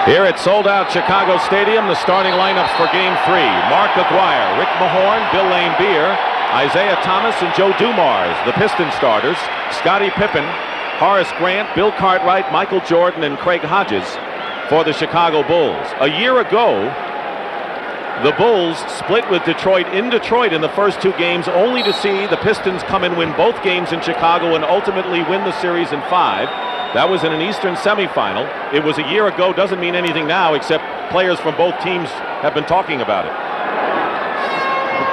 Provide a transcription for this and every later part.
Here at sold-out Chicago Stadium, the starting lineups for Game 3. Mark Aguirre, Rick Mahorn, Bill Laimbeer, Isaiah Thomas, and Joe Dumars, the Pistons starters. Scottie Pippen, Horace Grant, Bill Cartwright, Michael Jordan, and Craig Hodges for the Chicago Bulls. A year ago, the Bulls split with Detroit in Detroit in the first 2 games, only to see the Pistons come and win both games in Chicago and ultimately win the series in 5. That was in an Eastern semifinal. It was a year ago, doesn't mean anything now, except players from both teams have been talking about it.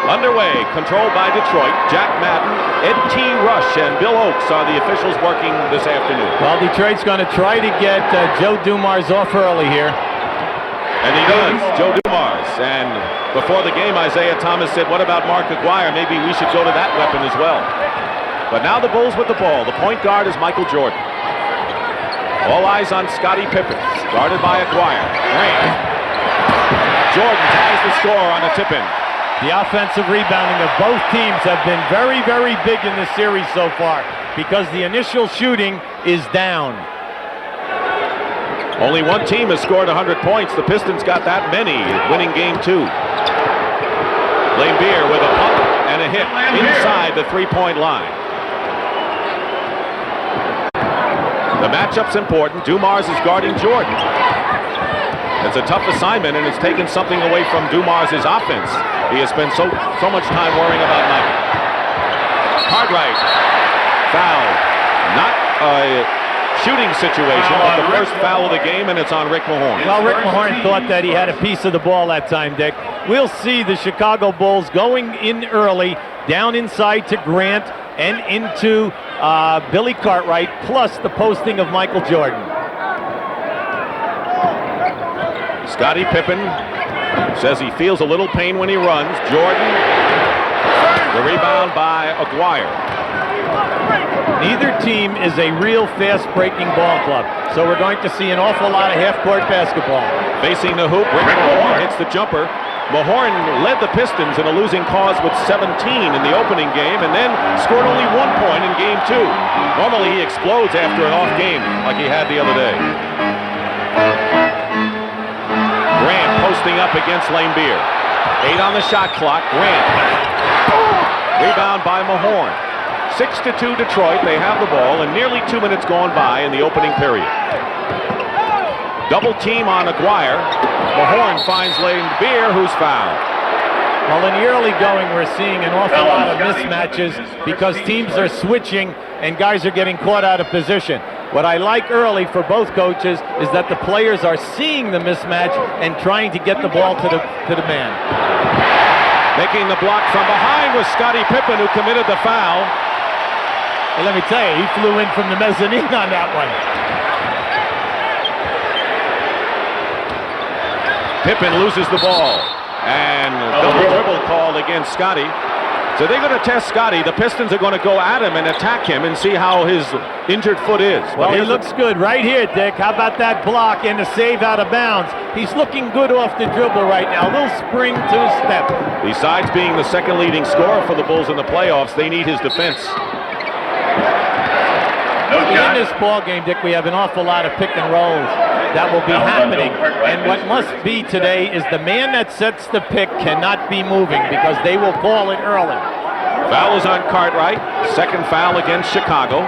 Underway, controlled by Detroit. Jack Madden, Ed T. Rush, and Bill Oakes are the officials working this afternoon. Well, Detroit's going to try to get Joe Dumars off early here. And he does, Joe Dumars. And before the game, Isaiah Thomas said, what about Mark Aguirre? Maybe we should go to that weapon as well. But now the Bulls with the ball. The point guard is Michael Jordan. All eyes on Scottie Pippen, guarded by Aguirre. Grant. Jordan ties the score on a tip-in. The offensive rebounding of both teams have been very, very big in this series so far because the initial shooting is down. Only one team has scored 100 points. The Pistons got that many, winning Game 2. Laimbeer with a pump and a hit inside the three-point line. The matchup's important. Dumars is guarding Jordan. It's a tough assignment, and it's taken something away from Dumars' offense. He has spent so much time worrying about Michael. Cartwright, foul. Not a shooting situation, but the first foul of the game, and it's on Rick Mahorn. Well, Rick Mahorn thought that he had a piece of the ball that time, Dick. We'll see the Chicago Bulls going in early, down inside to Grant and into Billy Cartwright, plus the posting of Michael Jordan. Scottie Pippen says he feels a little pain when he runs. Jordan, the rebound by Aguirre. Neither team is a real fast-breaking ball club, so we're going to see an awful lot of half-court basketball. Facing the hoop, Rick Mahorn hits the jumper. Mahorn led the Pistons in a losing cause with 17 in the opening game and then scored only 1 point in Game 2. Normally he explodes after an off game like he had the other day. Grant posting up against Laimbeer. 8 on the shot clock. Grant. Rebound by Mahorn. 6-2 Detroit. They have the ball and nearly 2 minutes gone by in the opening period. Double team on Aguirre. Mahorn finds Laimbeer, who's fouled. Well, in the early going, we're seeing an awful lot of mismatches because teams are switching and guys are getting caught out of position. What I like early for both coaches is that the players are seeing the mismatch and trying to get the ball to the man. Making the block from behind was Scottie Pippen, who committed the foul. Well, let me tell you, he flew in from the mezzanine on that one. Pippen loses the ball, and double dribble called against Scottie. So they're going to test Scottie. The Pistons are going to go at him and attack him and see how his injured foot is. Well, he looks good right here, Dick. How about that block and the save out of bounds? He's looking good off the dribble right now. A little spring to his step. Besides being the second leading scorer for the Bulls in the playoffs, they need his defense. In this ball game, Dick, we have an awful lot of pick and rolls that will be happening. And what must be today is the man that sets the pick cannot be moving because they will call it early. Foul is on Cartwright. Second foul against Chicago.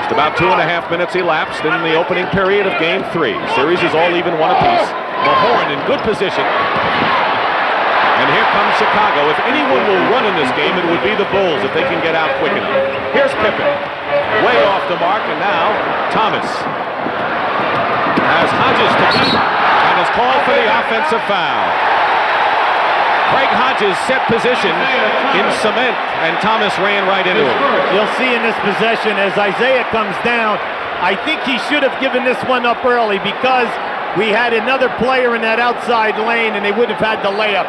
Just about 2.5 minutes elapsed in the opening period of Game 3. Series is all even 1 apiece. Mahorn in good position. And here comes Chicago. If anyone will run in this game, it would be the Bulls if they can get out quick enough. Here's Pippen. Way off the mark, and now Thomas has Hodges to beat and is called for the offensive foul. Craig Hodges set position in cement, and Thomas ran right into him. You'll see in this possession as Isaiah comes down, I think he should have given this one up early because we had another player in that outside lane and they would have had the layup.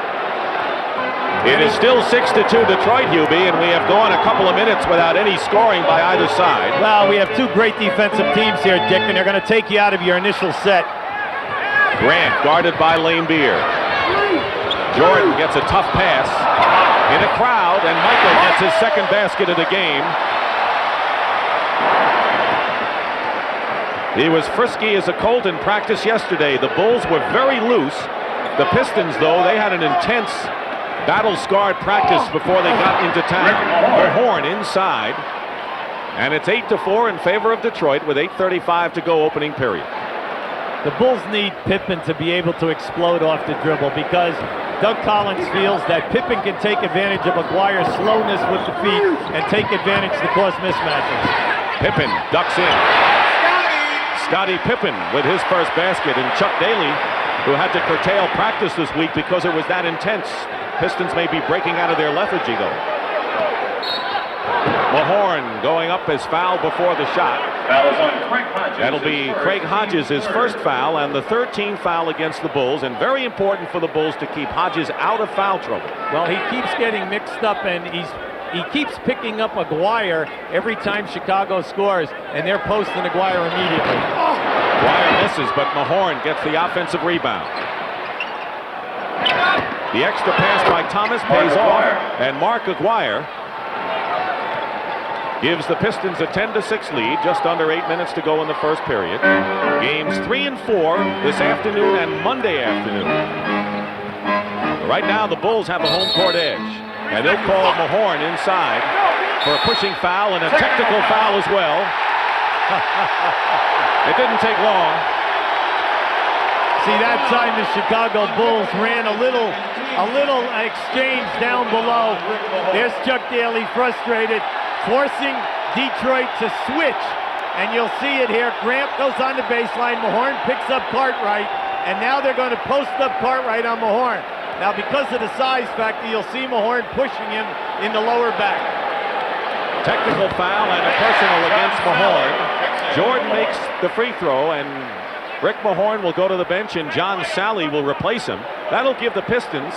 It is still 6-2 Detroit, Hubie, and we have gone a couple of minutes without any scoring by either side. Well, we have 2 great defensive teams here, Dick, and they're going to take you out of your initial set. Grant guarded by Laimbeer. Jordan gets a tough pass in a crowd, and Michael gets his second basket of the game. He was frisky as a colt in practice yesterday. The Bulls were very loose. The Pistons, though, they had an intense, battle-scarred practice before they got into town. Mahorn inside. And it's 8-4 in favor of Detroit with 8:35 to go opening period. The Bulls need Pippen to be able to explode off the dribble because Doug Collins feels that Pippen can take advantage of Aguirre's slowness with the feet and take advantage to cause mismatches. Pippen ducks in. Scottie Pippen with his first basket, and Chuck Daly, who had to curtail practice this week because it was that intense. Pistons may be breaking out of their lethargy, though. Mahorn going up as foul before the shot. Foul is on Craig Hodges. That'll be Craig Hodges' his first foul and the 13th foul against the Bulls, and very important for the Bulls to keep Hodges out of foul trouble. Well, he keeps getting mixed up, and he keeps picking up Aguirre every time Chicago scores, and they're posting Aguirre immediately. Aguirre misses, but Mahorn gets the offensive rebound. The extra pass by Thomas pays off, and Mark Aguirre gives the Pistons a 10-6 lead, just under 8 minutes to go in the first period. Games 3 and 4 this afternoon and Monday afternoon. Right now, the Bulls have a home court edge, and they'll call Mahorn inside for a pushing foul and a technical foul as well. It didn't take long. See, that time the Chicago Bulls ran a little exchange down below. There's Chuck Daly frustrated, forcing Detroit to switch. And you'll see it here. Grant goes on the baseline. Mahorn picks up Cartwright. And now they're going to post up Cartwright on Mahorn. Now, because of the size factor, you'll see Mahorn pushing him in the lower back. Technical foul and a personal against Mahorn. Jordan makes the free throw, and Rick Mahorn will go to the bench, and John Sally will replace him. That'll give the Pistons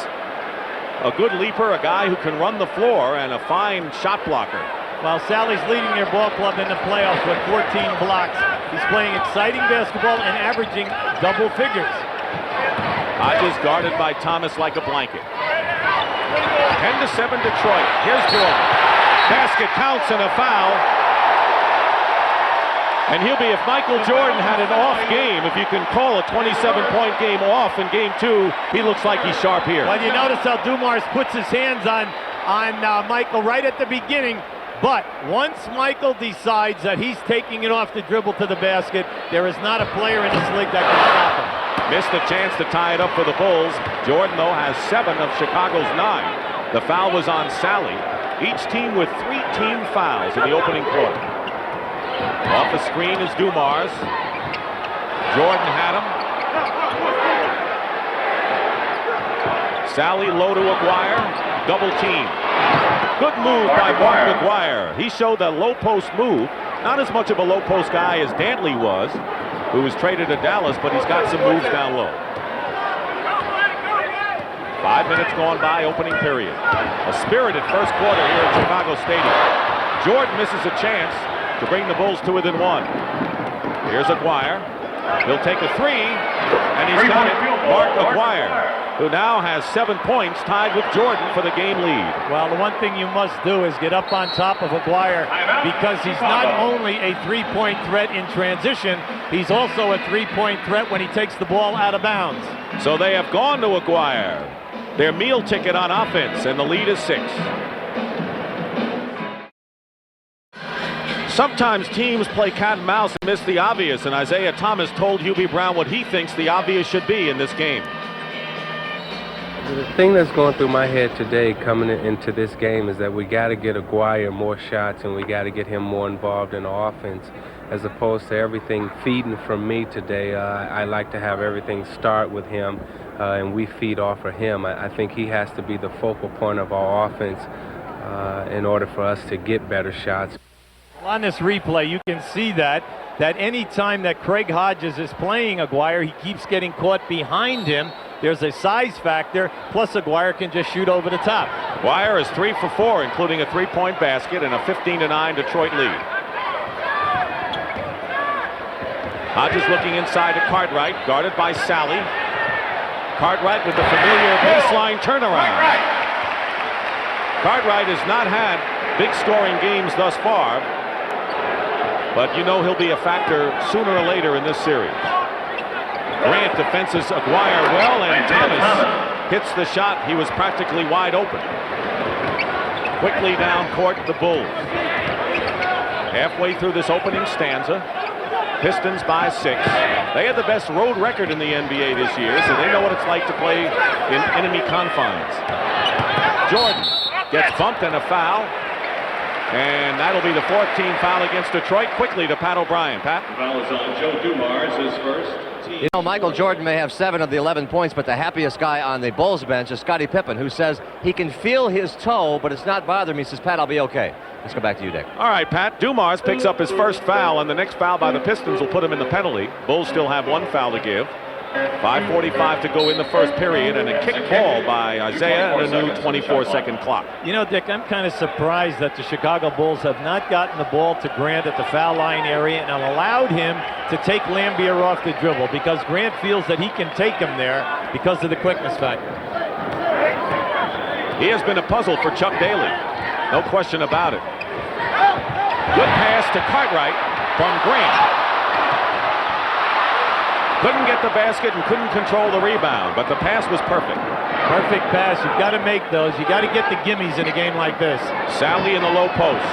a good leaper, a guy who can run the floor, and a fine shot blocker. Well, Sally's leading their ball club in the playoffs with 14 blocks. He's playing exciting basketball and averaging double figures. Hodges guarded by Thomas like a blanket. 10-7 Detroit. Here's Jordan. Basket counts and a foul. And he'll be, if Michael Jordan had an off game, if you can call a 27-point game off in game 2, he looks like he's sharp here. Well, you notice how Dumars puts his hands on Michael right at the beginning. But once Michael decides that he's taking it off the dribble to the basket, there is not a player in this league that can stop him. Missed a chance to tie it up for the Bulls. Jordan, though, has 7 of Chicago's 9. The foul was on Sally. Each team with 3 team fouls in the opening quarter. Off the screen is Dumars. Jordan had him. Sally low to Aguirre. Double team. Good move by Mark Aguirre. He showed that low post move. Not as much of a low post guy as Dantley was, who was traded to Dallas, but he's got some moves down low. 5 minutes gone by, opening period. A spirited first quarter here at Chicago Stadium. Jordan misses a chance to bring the Bulls to within 1. Here's Aguirre. He'll take a 3, and he's got it. Mark Aguirre, who now has 7 points, tied with Jordan for the game lead. Well, the one thing you must do is get up on top of Aguirre, because he's not only a three-point threat in transition, he's also a three-point threat when he takes the ball out of bounds. So they have gone to Aguirre, their meal ticket on offense, and the lead is 6. Sometimes teams play cat and mouse and miss the obvious, and Isaiah Thomas told Hubie Brown what he thinks the obvious should be in this game. The thing that's going through my head today coming into this game is that we got to get Aguirre more shots, and we got to get him more involved in the offense, as opposed to everything feeding from me today. I like to have everything start with him, and we feed off of him. I think he has to be the focal point of our offense in order for us to get better shots. On this replay, you can see that any time that Craig Hodges is playing Aguirre, he keeps getting caught behind him. There's a size factor, plus Aguirre can just shoot over the top. Aguirre is 3 for 4, including a 3-point basket and a 15-9 Detroit lead. Hodges looking inside to Cartwright, guarded by Sally. Cartwright with the familiar baseline turnaround. Cartwright has not had big scoring games thus far. but you know he'll be a factor sooner or later in this series. Grant defenses Aguirre well, and Thomas hits the shot. He was practically wide open. Quickly down court, the Bulls. Halfway through this opening stanza, Pistons by 6. They had the best road record in the NBA this year, so they know what it's like to play in enemy confines. Jordan gets bumped and a foul, and that'll be the 14th team foul against Detroit. Quickly to Pat O'Brien. Pat? The foul is on Joe Dumars, his first. You know, Michael Jordan may have 7 of the 11 points, but the happiest guy on the Bulls bench is Scottie Pippen, who says he can feel his toe, but it's not bothering me. He says, Pat, I'll be okay. Let's go back to you, Dick. All right, Pat. Dumars picks up his first foul, and the next foul by the Pistons will put him in the penalty. Bulls still have 1 foul to give. 5:45 to go in the first period, and a kick ball by Isaiah and a new 24-second clock. You know, Dick, I'm kind of surprised that the Chicago Bulls have not gotten the ball to Grant at the foul line area and allowed him to take Lambier off the dribble, because Grant feels that he can take him there because of the quickness factor. He has been a puzzle for Chuck Daly. No question about it. Good pass to Cartwright from Grant. Couldn't get the basket and couldn't control the rebound, but the pass was perfect. Perfect pass. You've got to make those. You've got to get the gimmies in a game like this. Sally in the low post.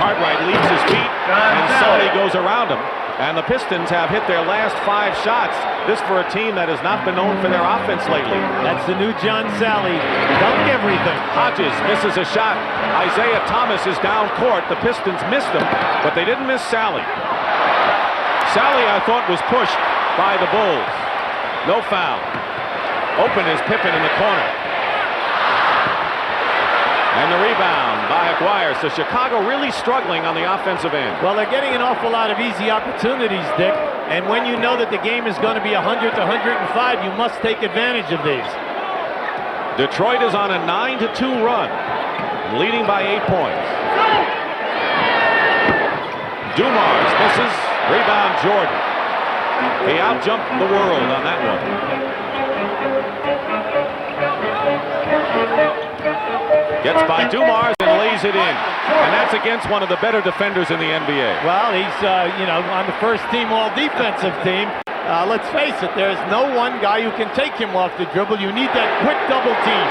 Cartwright leaves his feet, and Sally goes around him. And the Pistons have hit their last 5 shots. This for a team that has not been known for their offense lately. That's the new John Sally. Dunk everything. Hodges misses a shot. Isaiah Thomas is down court. The Pistons missed him, but they didn't miss Sally. Sally, I thought, was pushed by the Bulls. No foul. Open is Pippen in the corner. And the rebound by Aguirre. So Chicago really struggling on the offensive end. Well, they're getting an awful lot of easy opportunities, Dick. And when you know that the game is going to be 100 to 105, you must take advantage of these. Detroit is on a 9-2 run, leading by 8 points. Dumars misses. Rebound Jordan. He outjumped the world on that one. Gets by Dumars and lays it in. And that's against one of the better defenders in the NBA. Well, he's, you know, on the first team all-defensive team. Let's face it, there's no one guy who can take him off the dribble. You need that quick double team.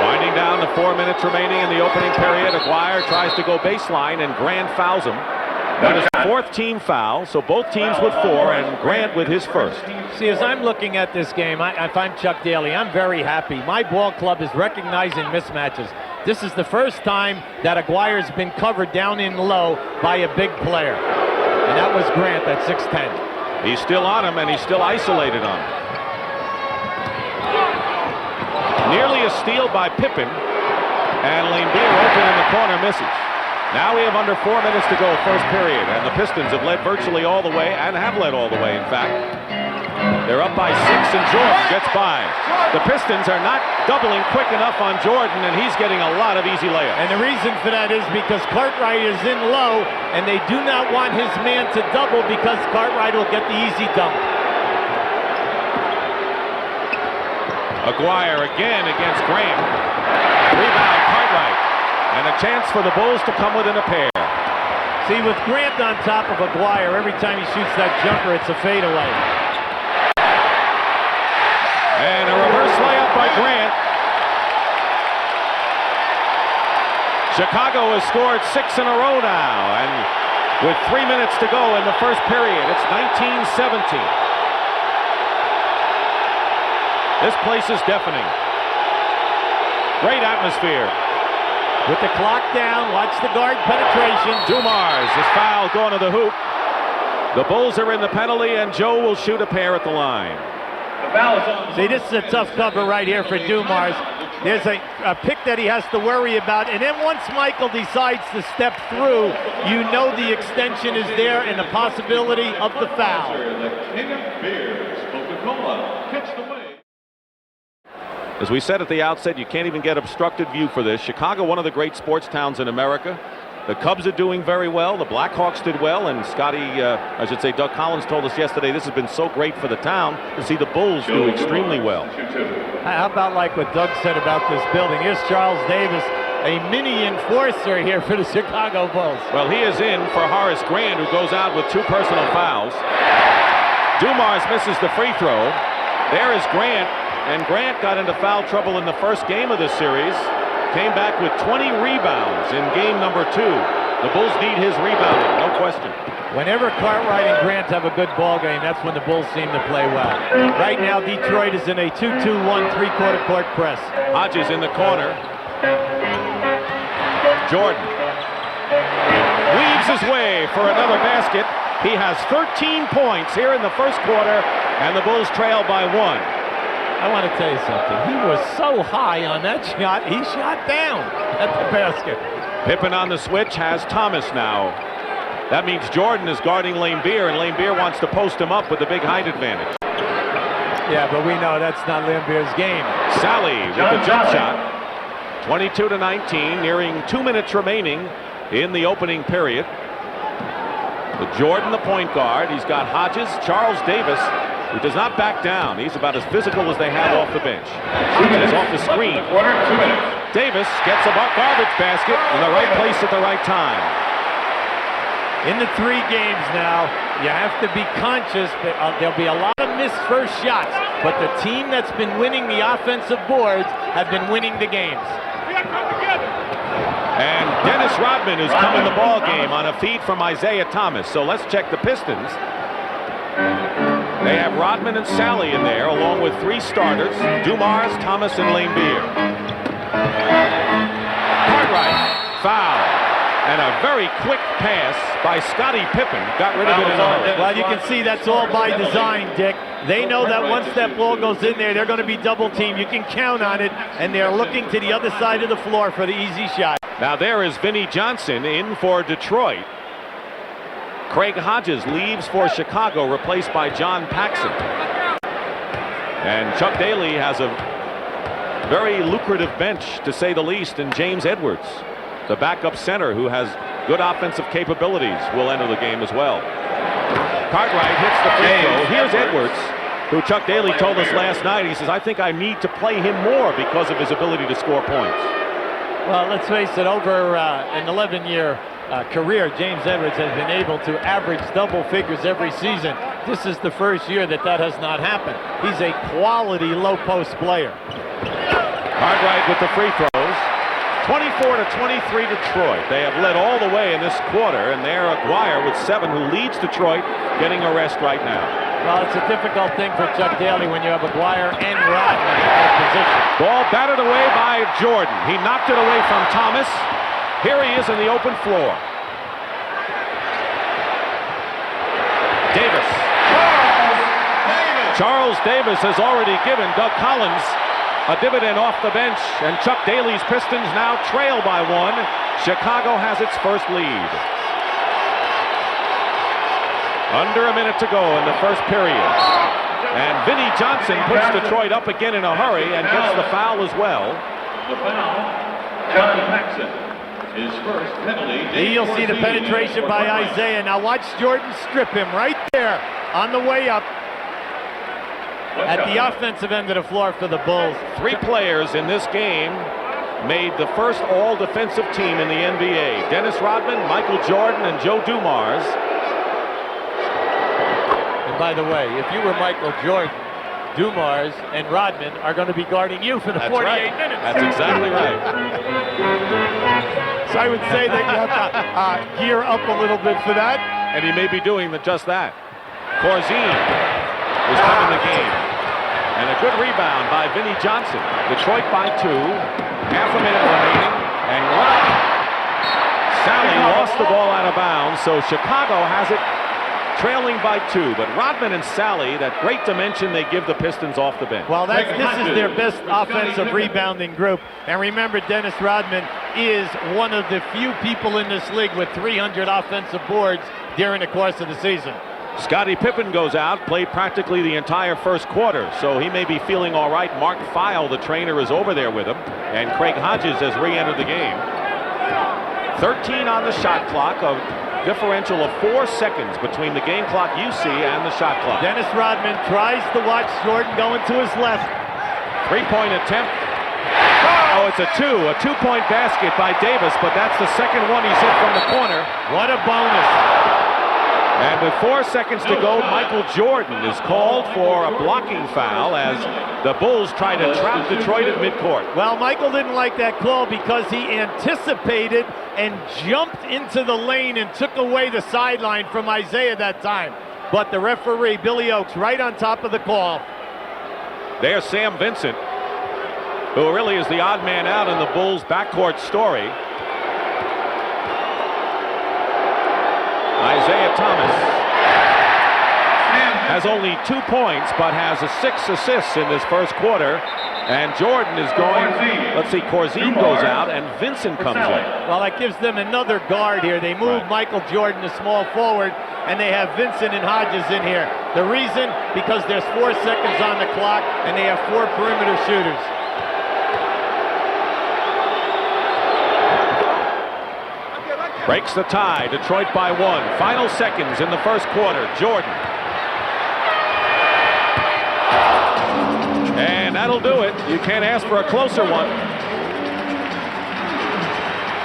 Winding down the 4 minutes remaining in the opening period. Aguirre tries to go baseline, and Grant fouls him. That is the 4th team foul, so both teams with 4, and Grant with his first. See, as I'm looking at this game, if I'm Chuck Daly, I'm very happy. My ball club is recognizing mismatches. This is the first time that Aguirre's been covered down in low by a big player. And that was Grant at 6'10". He's still on him, and he's still isolated on him. Nearly a steal by Pippen, and Lambier open in the corner misses. Now we have under 4 minutes to go, first period, and the Pistons have led virtually all the way, and have led all the way, in fact. They're up by 6, and Jordan gets by. The Pistons are not doubling quick enough on Jordan, and he's getting a lot of easy layups. And the reason for that is because Cartwright is in low, and they do not want his man to double because Cartwright will get the easy dunk. Aguirre again against Grant. Rebound Cartwright. And a chance for the Bulls to come within a pair. See, with Grant on top of Aguirre, every time he shoots that jumper, it's a fadeaway. And a reverse layup by Grant. Chicago has scored 6 in a row now. And with 3 minutes to go in the first period, it's 19-17. This place is deafening. Great atmosphere. With the clock down, watch the guard penetration. Dumars is fouled going to the hoop. The Bulls are in the penalty, and Joe will shoot a pair at the line. See, this is a tough cover right here for Dumars. There's a pick that he has to worry about, and then once Michael decides to step through, you know the extension is there and the possibility of the foul. As we said at the outset, you can't even get obstructed view for this. Chicago, one of the great sports towns in America. The Cubs are doing very well. The Blackhawks did well. And Doug Collins told us yesterday this has been so great for the town to see the Bulls do extremely well. How about like what Doug said about this building? Here's Charles Davis a mini enforcer here for the Chicago Bulls. Well, he is in for Horace Grant, who goes out with 2 personal fouls. Dumars misses the free throw. There is Grant, and Grant got into foul trouble in the first game of this series. Came back with 20 rebounds in game number 2. The Bulls need his rebounding, no question. Whenever Cartwright and Grant have a good ball game, that's when the Bulls seem to play well. Right now, Detroit is in a 2-2-1 3-quarter court press. Hodges in the corner. Jordan weaves his way for another basket. He has 13 points here in the first quarter, and the Bulls trail by 1. I want to tell you something. He was so high on that shot, he shot down at the basket. Pippen on the switch has Thomas now. That means Jordan is guarding Laimbeer, and Laimbeer wants to post him up with the big height advantage. Yeah, but we know that's not Laimbeer's game. Sally with the jump shot. 22-19, nearing 2 minutes remaining in the opening period. Jordan, the point guard. He's got Hodges, Charles Davis, who does not back down. He's about as physical as they have off the bench. Hodges off the screen. Davis gets a garbage basket in the right place at the right time. In the 3 games now, you have to be conscious that there'll be a lot of missed first shots, but the team that's been winning the offensive boards have been winning the games. And Dennis Rodman is coming the ball game on a feed from Isaiah Thomas. So let's check the Pistons. They have Rodman and Sally in there, along with 3 starters: Dumars, Thomas, and Laimbeer. Cartwright, foul. And a very quick pass by Scottie Pippen got rid of it in a hurry. Well, you can see that's all by design, Dick. They know that once that ball goes in there, they're going to be double teamed. You can count on it, and they're looking to the other side of the floor for the easy shot. Now there is Vinnie Johnson in for Detroit. Craig Hodges leaves for Chicago, replaced by John Paxson. And Chuck Daly has a very lucrative bench, to say the least, in James Edwards. The backup center, who has good offensive capabilities, will enter the game as well. Cartwright hits the free throw. Here's Edwards, who Chuck Daly told us last night. He says, I think I need to play him more because of his ability to score points. Well, let's face it, over an 11-year career, James Edwards has been able to average double figures every season. This is the first year that has not happened. He's a quality low-post player. Cartwright with the free throws. 24-23 Detroit. They have led all the way in this quarter, and there Aguirre with 7, who leads Detroit, getting a rest right now. Well, it's a difficult thing for Chuck Daly when you have Aguirre and Rodman in that position. Ball batted away by Jordan. He knocked it away from Thomas. Here he is in the open floor. Davis. Charles Davis has already given Doug Collins a dividend off the bench, and Chuck Daly's Pistons now trail by 1. Chicago has its first lead. Under a minute to go in the first period. And Vinnie Johnson puts Detroit up again in a hurry and gets the foul as well. The foul, John Paxson. His first penalty. Here you'll see the penetration by Isaiah. Now watch Jordan strip him right there on the way up. At the offensive end of the floor for the Bulls. 3 players in this game made the first all-defensive team in the NBA. Dennis Rodman, Michael Jordan, and Joe Dumars. And by the way, if you were Michael Jordan, Dumars and Rodman are going to be guarding you for the 48 minutes. That's exactly right. So I would say that you have to gear up a little bit for that. And he may be doing just that. Corzine is coming the game. And a good rebound by Vinnie Johnson. Detroit by 2. Half a minute remaining. And Sally lost the ball out of bounds, so Chicago has it trailing by 2. But Rodman and Sally, that great dimension they give the Pistons off the bench. Well, this is their best offensive rebounding group. And remember, Dennis Rodman is one of the few people in this league with 300 offensive boards during the course of the season. Scottie Pippen goes out, played practically the entire first quarter, so he may be feeling all right. Mark Feil, the trainer, is over there with him, and Craig Hodges has re-entered the game. 13 on the shot clock, a differential of 4 seconds between the game clock you see and the shot clock. Dennis Rodman tries to watch Jordan going to his left. 3-point attempt Oh, it's a two-point basket by Davis, but that's the second one he's hit from the corner. What a bonus. And with 4 seconds to go, Michael Jordan is called for a blocking foul as the Bulls try to trap Detroit at midcourt. Well, Michael didn't like that call because he anticipated and jumped into the lane and took away the sideline from Isaiah that time. But the referee, Billy Oakes, right on top of the call. There's Sam Vincent, who really is the odd man out in the Bulls' backcourt story. Isaiah Thomas has only 2 points, but has 6 assists in this first quarter. And Jordan is going, let's see, Corzine goes out and Vincent comes in. Well, that gives them another guard here. They move Michael Jordan to small forward, and they have Vincent and Hodges in here. The reason, because there's 4 seconds on the clock, and they have 4 perimeter shooters. Breaks the tie, Detroit by 1. Final seconds in the first quarter, Jordan. And that'll do it. You can't ask for a closer one.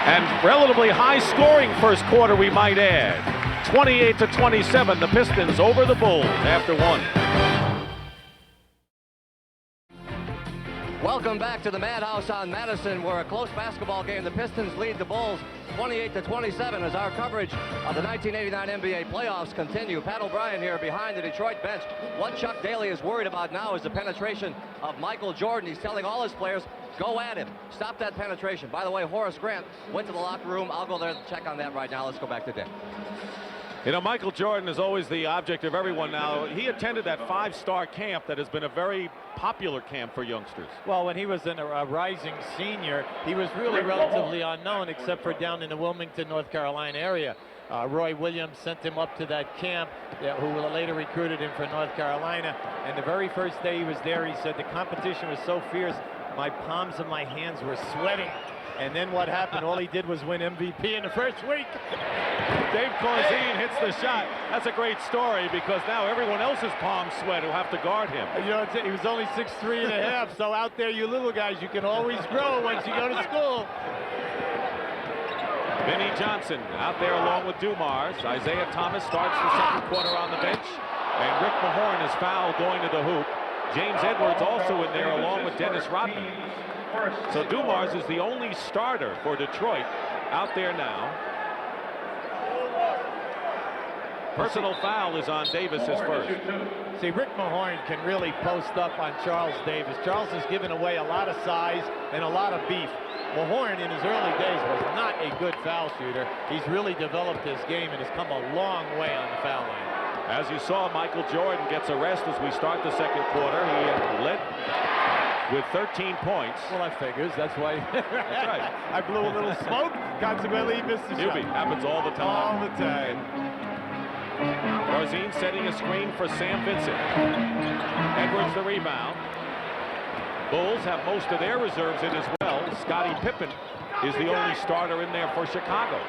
And relatively high scoring first quarter, we might add. 28-27, the Pistons over the Bulls after 1. Welcome back to the Madhouse on Madison, where a close basketball game. The Pistons lead the Bulls 28-27 as our coverage of the 1989 NBA playoffs continue. Pat O'Brien here behind the Detroit bench. What Chuck Daly is worried about now is the penetration of Michael Jordan. He's telling all his players, go at him. Stop that penetration. By the way, Horace Grant went to the locker room. I'll go there to check on that right now. Let's go back to Dick. You know, Michael Jordan is always the object of everyone now. He attended that 5-star camp that has been a very popular camp for youngsters. Well, when he was a rising senior, he was really relatively unknown, except for down in the Wilmington, North Carolina area. Roy Williams sent him up to that camp, who later recruited him for North Carolina. And the very first day he was there, he said the competition was so fierce, my palms of my hands were sweating. And then what happened? All he did was win MVP in the first week. Dave Corzine hits the shot. That's a great story because now everyone else's palms sweat who have to guard him. You know, he was only 6'3 and a half, so out there, you little guys, you can always grow once you go to school. Vinnie Johnson out there along with Dumars. Isaiah Thomas starts the second quarter on the bench. And Rick Mahorn is fouled going to the hoop. James Edwards also in there along with Dennis Rodman. So Dumars is the only starter for Detroit out there now. Personal foul is on Davis, his first. See, Rick Mahorn can really post up on Charles Davis. Charles has given away a lot of size and a lot of beef. Mahorn in his early days was not a good foul shooter. He's really developed his game and has come a long way on the foul line. As you saw, Michael Jordan gets a rest as we start the second quarter. He led with 13 points. Well, that figures. That's why. That's right. I blew a little smoke. Consequently, he missed the shot. Happens all the time. All the time. Corzine setting a screen for Sam Vincent. Edwards the rebound. Bulls have most of their reserves in as well. Scottie Pippen is the only starter in there for Chicago.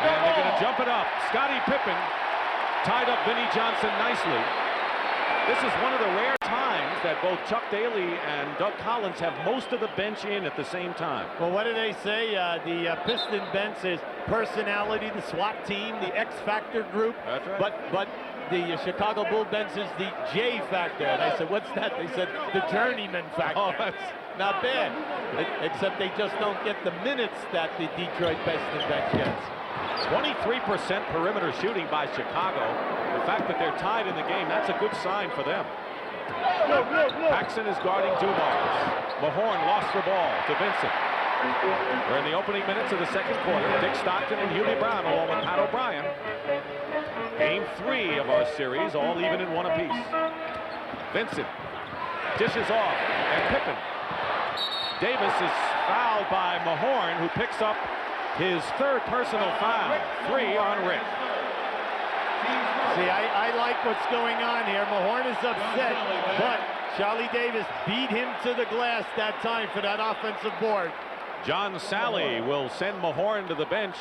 And they're going to jump it up. Scottie Pippen tied up Vinnie Johnson nicely. This is one of the rare times that both Chuck Daly and Doug Collins have most of the bench in at the same time. Well, what do they say? The Piston bench is personality, the SWAT team, the X Factor group. That's right. But the Chicago Bull bench is the J Factor. And I said, what's that? They said, the journeyman factor. Oh, that's not bad. Except they just don't get the minutes that the Detroit Pistons bench gets. 23% perimeter shooting by Chicago. The fact that they're tied in the game, that's a good sign for them. Paxson is guarding Dumars. Mahorn lost the ball to Vincent. We're in the opening minutes of the second quarter. Dick Stockton and Hubie Brown along with Pat O'Brien. Game 3 of our series, all even in one apiece. Vincent dishes off, and Pippen. Davis is fouled by Mahorn, who picks up his third personal foul. 3 on Rick. See, I like what's going on here. Mahorn is upset, but Charlie Davis beat him to the glass that time for that offensive board. John Sally will send Mahorn to the bench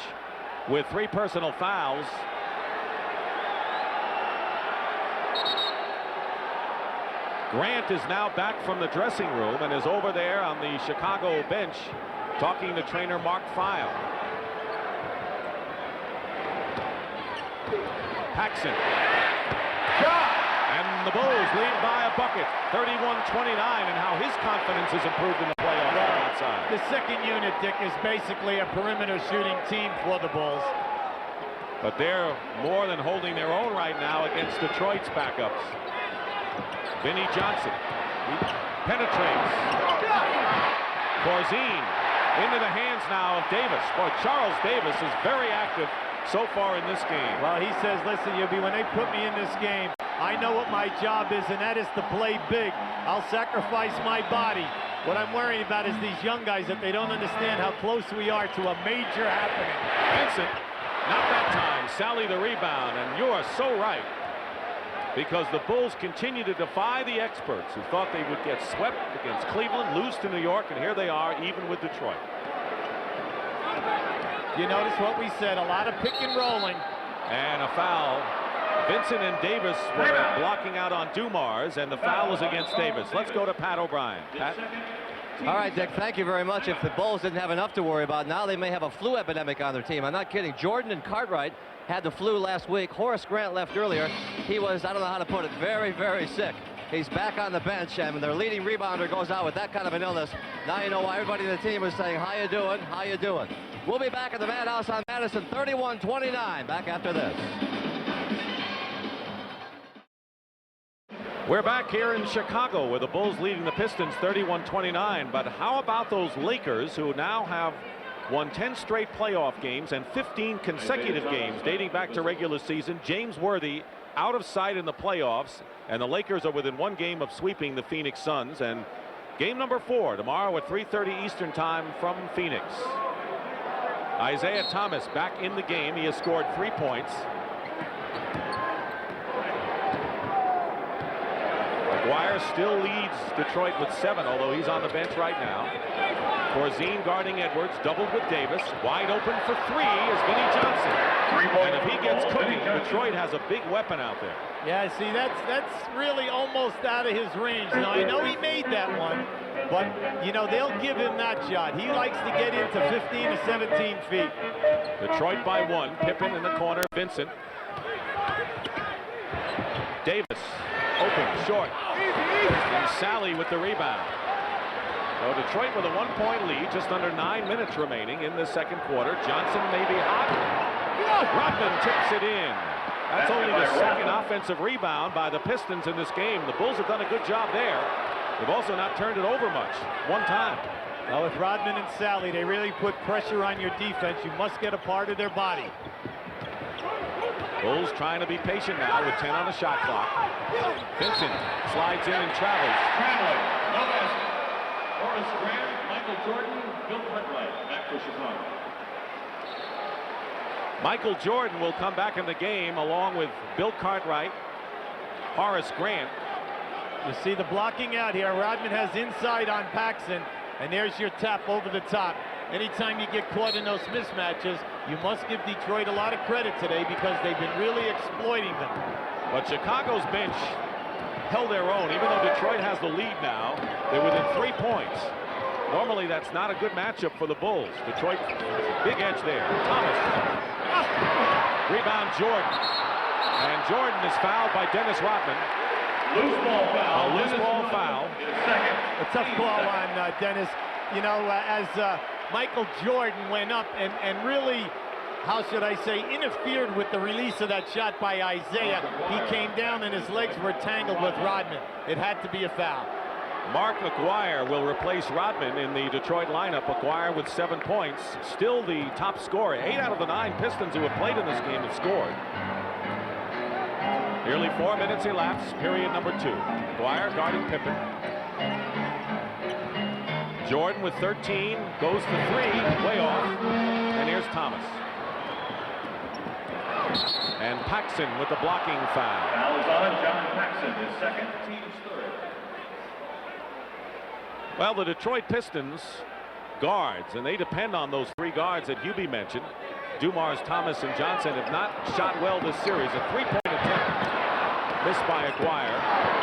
with 3 personal fouls. Grant is now back from the dressing room and is over there on the Chicago bench talking to trainer Mark Feil. Paxson. And the Bulls lead by a bucket, 31-29, and how his confidence has improved in the playoffs on the outside. The second unit, Dick, is basically a perimeter shooting team for the Bulls. But they're more than holding their own right now against Detroit's backups. Vinnie Johnson. He penetrates. Corzine into the hands now of Davis. Boy, Charles Davis is very active so far in this game. Well, he says, listen, Yubi, when they put me in this game, I know what my job is, and that is to play big. I'll sacrifice my body. What I'm worrying about is these young guys, that they don't understand how close we are to a major happening. Vincent, not that time. Sally the rebound, and you are so right. Because the Bulls continue to defy the experts who thought they would get swept against Cleveland, lose to New York, and here they are, even with Detroit. You notice what we said, a lot of pick and rolling. And a foul. Vincent and Davis were blocking out on Dumars, and the foul is against Davis. Let's go to Pat O'Brien. Pat? All right, Dick, thank you very much. If the Bulls didn't have enough to worry about, now they may have a flu epidemic on their team. I'm not kidding. Jordan and Cartwright had the flu last week. Horace Grant left earlier. He was, I don't know how to put it, very, very sick. He's back on the bench, and when their leading rebounder goes out with that kind of an illness, now you know why everybody in the team is saying, how you doing, how you doing? We'll be back at the Madhouse on Madison, 31-29, back after this. We're back here in Chicago where the Bulls leading the Pistons 31-29. But how about those Lakers who now have won 10 straight playoff games and 15 consecutive games dating back to regular season? James Worthy out of sight in the playoffs, and the Lakers are within one game of sweeping the Phoenix Suns. And game number 4 tomorrow at 3:30 Eastern time from Phoenix. Isaiah Thomas back in the game. He has scored 3 points. Maguire still leads Detroit with 7, although he's on the bench right now. Corzine guarding Edwards, doubled with Davis. Wide open for 3 is Vinnie Johnson. And if he gets cooking, Detroit has a big weapon out there. Yeah, see, that's really almost out of his range. Now, I know he made that one, but, you know, they'll give him that shot. He likes to get into 15 to 17 feet. Detroit by 1. Pippen in the corner. Vincent. Davis. Open, short. And Sally with the rebound. So Detroit with a 1-point lead, just under 9 minutes remaining in the second quarter. Johnson may be hot. Rodman tips it in. That's only the second offensive rebound by the Pistons in this game. The Bulls have done a good job there. They've also not turned it over much. One time. Now with Rodman and Sally, they really put pressure on your defense. You must get a part of their body. Bulls trying to be patient now with 10 on the shot clock. Vincent slides in and travels. Traveling, no basket. Horace Grant, Michael Jordan, Bill Cartwright, back for Chicago. Michael Jordan will come back in the game along with Bill Cartwright, Horace Grant. You see the blocking out here. Rodman has inside on Paxson, and there's your tap over the top. Anytime you get caught in those mismatches, you must give Detroit a lot of credit today because they've been really exploiting them. But Chicago's bench held their own. Even though Detroit has the lead now, they're within 3 points. Normally, that's not a good matchup for the Bulls. Detroit, big edge there. Thomas. Rebound, Jordan. And Jordan is fouled by Dennis Rodman. Loose ball foul. A loose ball foul. A tough call on Dennis. You know, as Michael Jordan went up and really, how should I say, interfered with the release of that shot by Isaiah. He came down and his legs were tangled with Rodman. It had to be a foul. Mark Aguirre will replace Rodman in the Detroit lineup. Aguirre with 7 points, still the top scorer. 8 out of the 9 Pistons who have played in this game have scored. Nearly 4 minutes elapsed, period number 2. Aguirre guarding Pippen. Jordan with 13, goes for 3, way off. And here's Thomas. And Paxson with the blocking foul. Foul is on John Paxson, his second, team's third. Well, the Detroit Pistons guards, and they depend on those 3 guards that Hubie mentioned. Dumars, Thomas, and Johnson have not shot well this series. A 3-point attempt. Missed by Aguirre.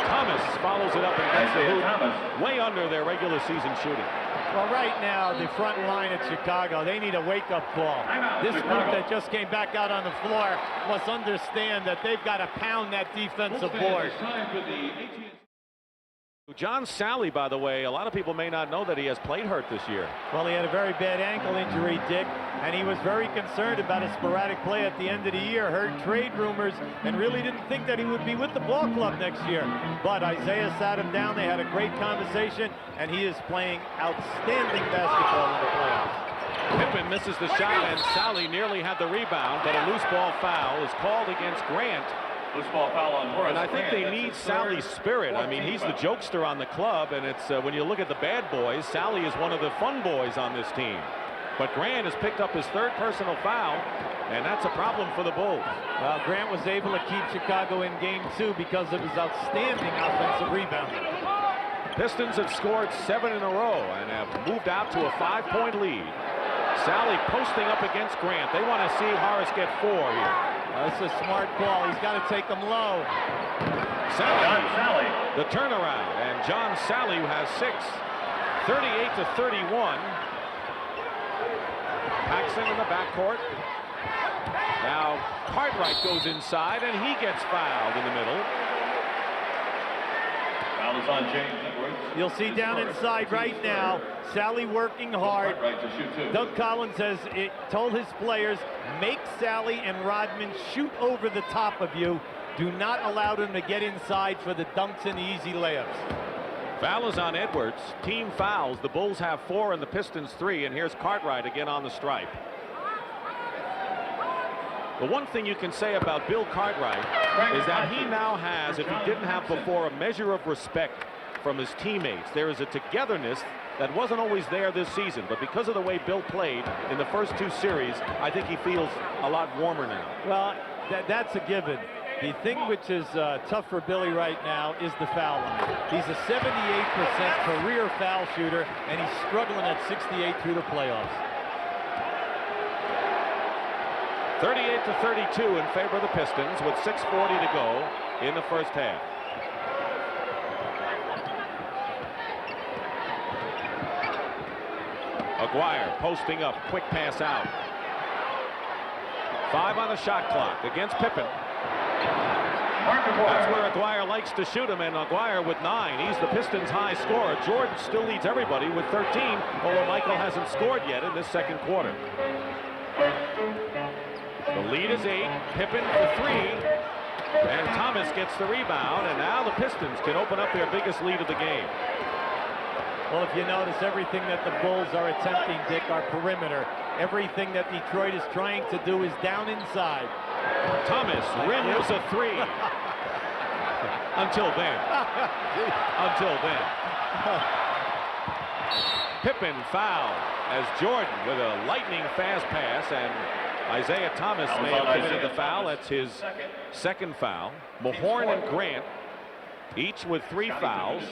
Thomas follows it up and gets the hoop way under their regular season shooting. Well, right now, the front line at Chicago, they need a wake-up call. This group that just came back out on the floor must understand that they've got to pound that defensive board. John Sally, by the way, a lot of people may not know that he has played hurt this year. Well, he had a very bad ankle injury, Dick, and he was very concerned about a sporadic play at the end of the year. Heard trade rumors and really didn't think that he would be with the ball club next year. But Isaiah sat him down. They had a great conversation, and he is playing outstanding basketball in the playoffs. Pippen misses the shot, and Sally nearly had the rebound, but a loose ball foul is called against Grant. Loose ball foul on Horace And I think they need Sally's spirit. I mean, he's the jokester on the club, and it's when you look at the bad boys, Sally is one of the fun boys on this team. But Grant has picked up his third personal foul, and that's a problem for the Bulls. Well, Grant was able to keep Chicago in game 2 because of his outstanding offensive rebounding. Pistons have scored 7 in a row and have moved out to a 5-point lead. Sally posting up against Grant. They want to see Horace get 4 here. That's a smart call. He's got to take them low. Sally, the turnaround, and John Sally, who has 6, 38-31. Paxson in the backcourt. Now Cartwright goes inside, and he gets fouled in the middle. Foul is on James Edwards. You'll see down inside right now, Sally working hard. Doug Collins has told his players, make Sally and Rodman shoot over the top of you. Do not allow them to get inside for the dunks and the easy layups. Foul is on Edwards. Team fouls. The Bulls have 4 and the Pistons 3, and here's Cartwright again on the stripe. The one thing you can say about Bill Cartwright is that he now has, if he didn't have before, a measure of respect from his teammates. There is a togetherness that wasn't always there this season, but because of the way Bill played in the first 2 series, I think he feels a lot warmer now. Well, that's a given. The thing which is tough for Billy right now is the foul line. He's a 78% career foul shooter, and he's struggling at 68 through the playoffs. 38-32 in favor of the Pistons with 6:40 to go in the first half. Aguirre posting up, quick pass out. 5 on the shot clock against Pippen. That's where Aguirre likes to shoot him, and Aguirre with 9. He's the Pistons' high scorer. Jordan still leads everybody with 13, although Michael hasn't scored yet in this second quarter. The lead is 8. Pippen for 3. And Thomas gets the rebound, and now the Pistons can open up their biggest lead of the game. Well, if you notice, everything that the Bulls are attempting, Dick, are perimeter. Everything that Detroit is trying to do is down inside. Thomas rims a 3. Until then. Until then. Pippen fouled as Jordan with a lightning fast pass, and Isaiah Thomas may have committed the foul. That's his second foul. Mahorn and Grant each with 3 fouls.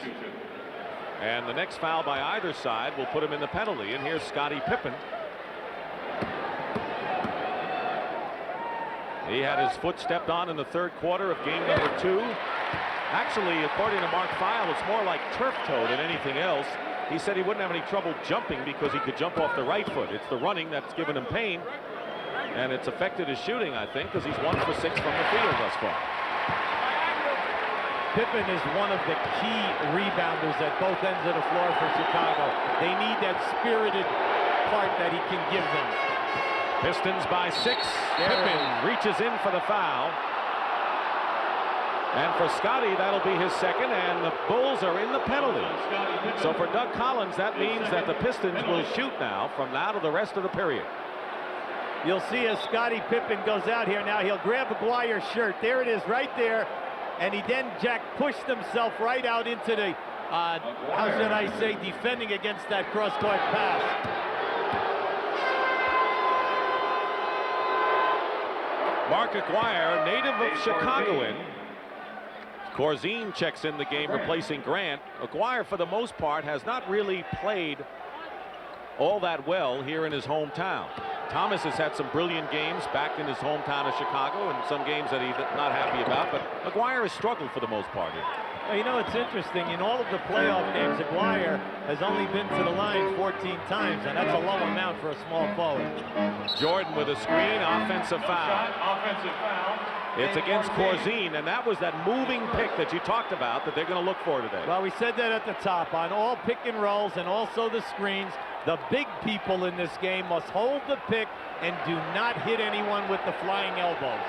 And the next foul by either side will put him in the penalty. And here's Scottie Pippen. He had his foot stepped on in the third quarter of game number 2. Actually, according to Mark Feil, it's more like turf toe than anything else. He said he wouldn't have any trouble jumping because he could jump off the right foot. It's the running that's given him pain. And it's affected his shooting, I think, because he's 1 for 6 from the field thus far. Pippen is one of the key rebounders at both ends of the floor for Chicago. They need that spirited part that he can give them. Pistons by 6. Pippen reaches in for the foul. And for Scottie, that'll be his second, and the Bulls are in the penalty. So for Doug Collins, that means that the Pistons will shoot now from now to the rest of the period. You'll see as Scottie Pippen goes out here now, he'll grab Aguirre's shirt. There it is right there. And he then, Jack, pushed himself right out into the, how should I say, defending against that cross-court pass. Mark Aguirre, native of Chicagoan. Corzine checks in the game, replacing Grant. Aguirre, for the most part, has not really played all that well here in his hometown. Thomas has had some brilliant games back in his hometown of Chicago and some games that he's not happy about, but McGuire has struggled for the most part here. Well, you know, it's interesting. In all of the playoff games, McGuire has only been to the line 14 times, and that's a low amount for a small forward. Jordan with a screen, offensive foul. Offensive foul. It's against Corzine, and that was that moving pick that you talked about that they're going to look for today. Well, we said that at the top. On all pick and rolls and also the screens, the big people in this game must hold the pick and do not hit anyone with the flying elbows.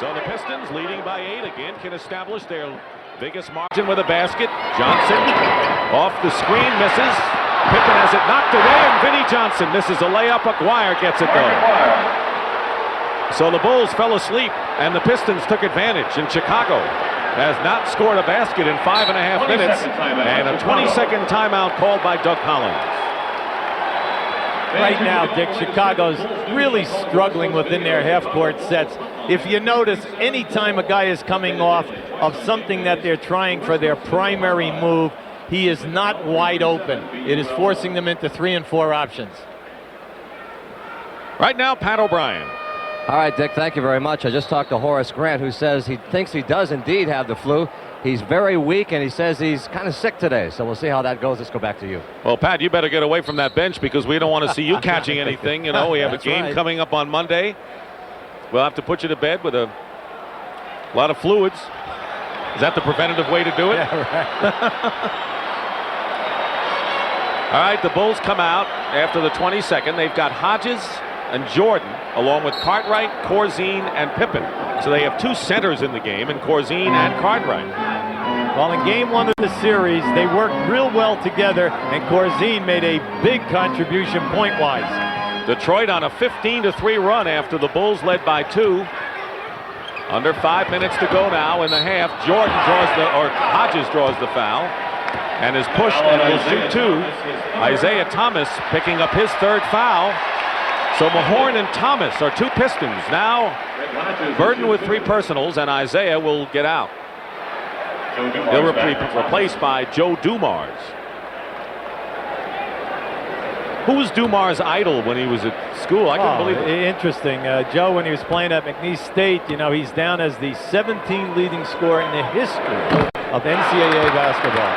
So the Pistons, leading by 8 again, can establish their biggest margin with a basket. Johnson off the screen, misses. Pippen has it knocked away, and Vinnie Johnson misses a layup. McGuire gets it though. So the Bulls fell asleep, and the Pistons took advantage. And Chicago has not scored a basket in 5.5 minutes, and a 20-second timeout called by Doug Collins. Right now, Dick, Chicago's really struggling within their half-court sets. If you notice, anytime a guy is coming off of something that they're trying for their primary move, he is not wide open. It is forcing them into 3 and 4 options. Right now, Pat O'Brien. All right, Dick, thank you very much. I just talked to Horace Grant, who says he thinks he does indeed have the flu. He's very weak, and he says he's kind of sick today. So we'll see how that goes. Let's go back to you. Well, Pat, you better get away from that bench because we don't want to see you catching anything. You know, we have a game coming up on Monday. We'll have to put you to bed with a lot of fluids. Is that the preventative way to do it? Yeah, right. All right, the Bulls come out after the 22nd. They've got Hodges and Jordan, along with Cartwright, Corzine, and Pippen. So they have 2 centers in the game, in Corzine and Cartwright. Well, in game 1 of the series, they worked real well together, and Corzine made a big contribution point-wise. Detroit on a 15-3 run after the Bulls led by 2. Under 5 minutes to go now in the half. Jordan Hodges draws the foul and is pushed and will shoot 2. Isaiah Thomas picking up his 3rd foul. So Mahorn and Thomas are 2 Pistons now burdened with 3 personals, and Isaiah will get out. He'll be replaced by Joe Dumars. Who was Dumars' idol when he was at school? I couldn't believe it. Interesting. Joe, when he was playing at McNeese State, you know, he's down as the 17th leading scorer in the history of NCAA basketball.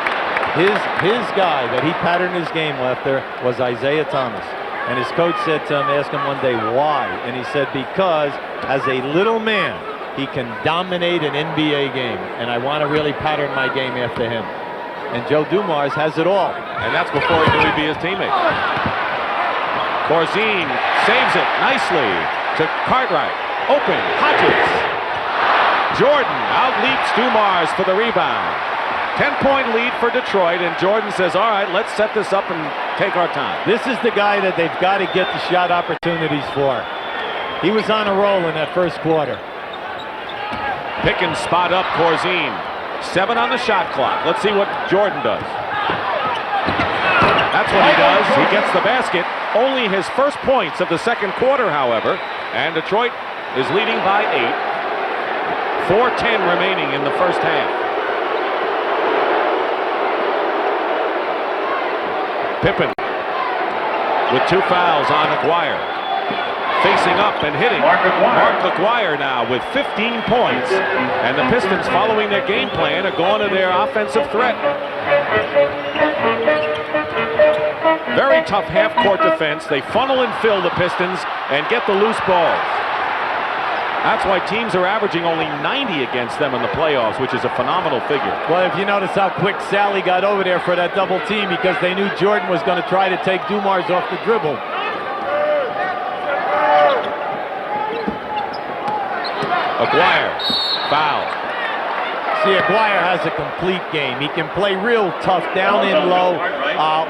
His guy that he patterned his game after was Isaiah Thomas. And his coach said to him, asked him one day why, and he said because as a little man he can dominate an NBA game, and I want to really pattern my game after him. And Joe Dumars has it all. And that's before he knew he'd be his teammate. Corzine saves it nicely to Cartwright. Open, Hodges. Jordan outleaps Dumars for the rebound. 10-point lead for Detroit, and Jordan says, all right, let's set this up and take our time. This is the guy that they've got to get the shot opportunities for. He was on a roll in that first quarter. Pickens spot up Corzine. 7 on the shot clock. Let's see what Jordan does. That's what he does. He gets the basket. Only his first points of the second quarter, however, and Detroit is leading by 8. 4:10 remaining in the first half. Pippen with 2 fouls on McGuire. Facing up and hitting. Mark McGuire now with 15 points. And the Pistons, following their game plan, are going to their offensive threat. Very tough half-court defense. They funnel and fill the Pistons and get the loose balls. That's why teams are averaging only 90 against them in the playoffs, which is a phenomenal figure. Well, if you notice how quick Sally got over there for that double team because they knew Jordan was going to try to take Dumars off the dribble. McGuire, foul. See, McGuire has a complete game. He can play real tough down in low,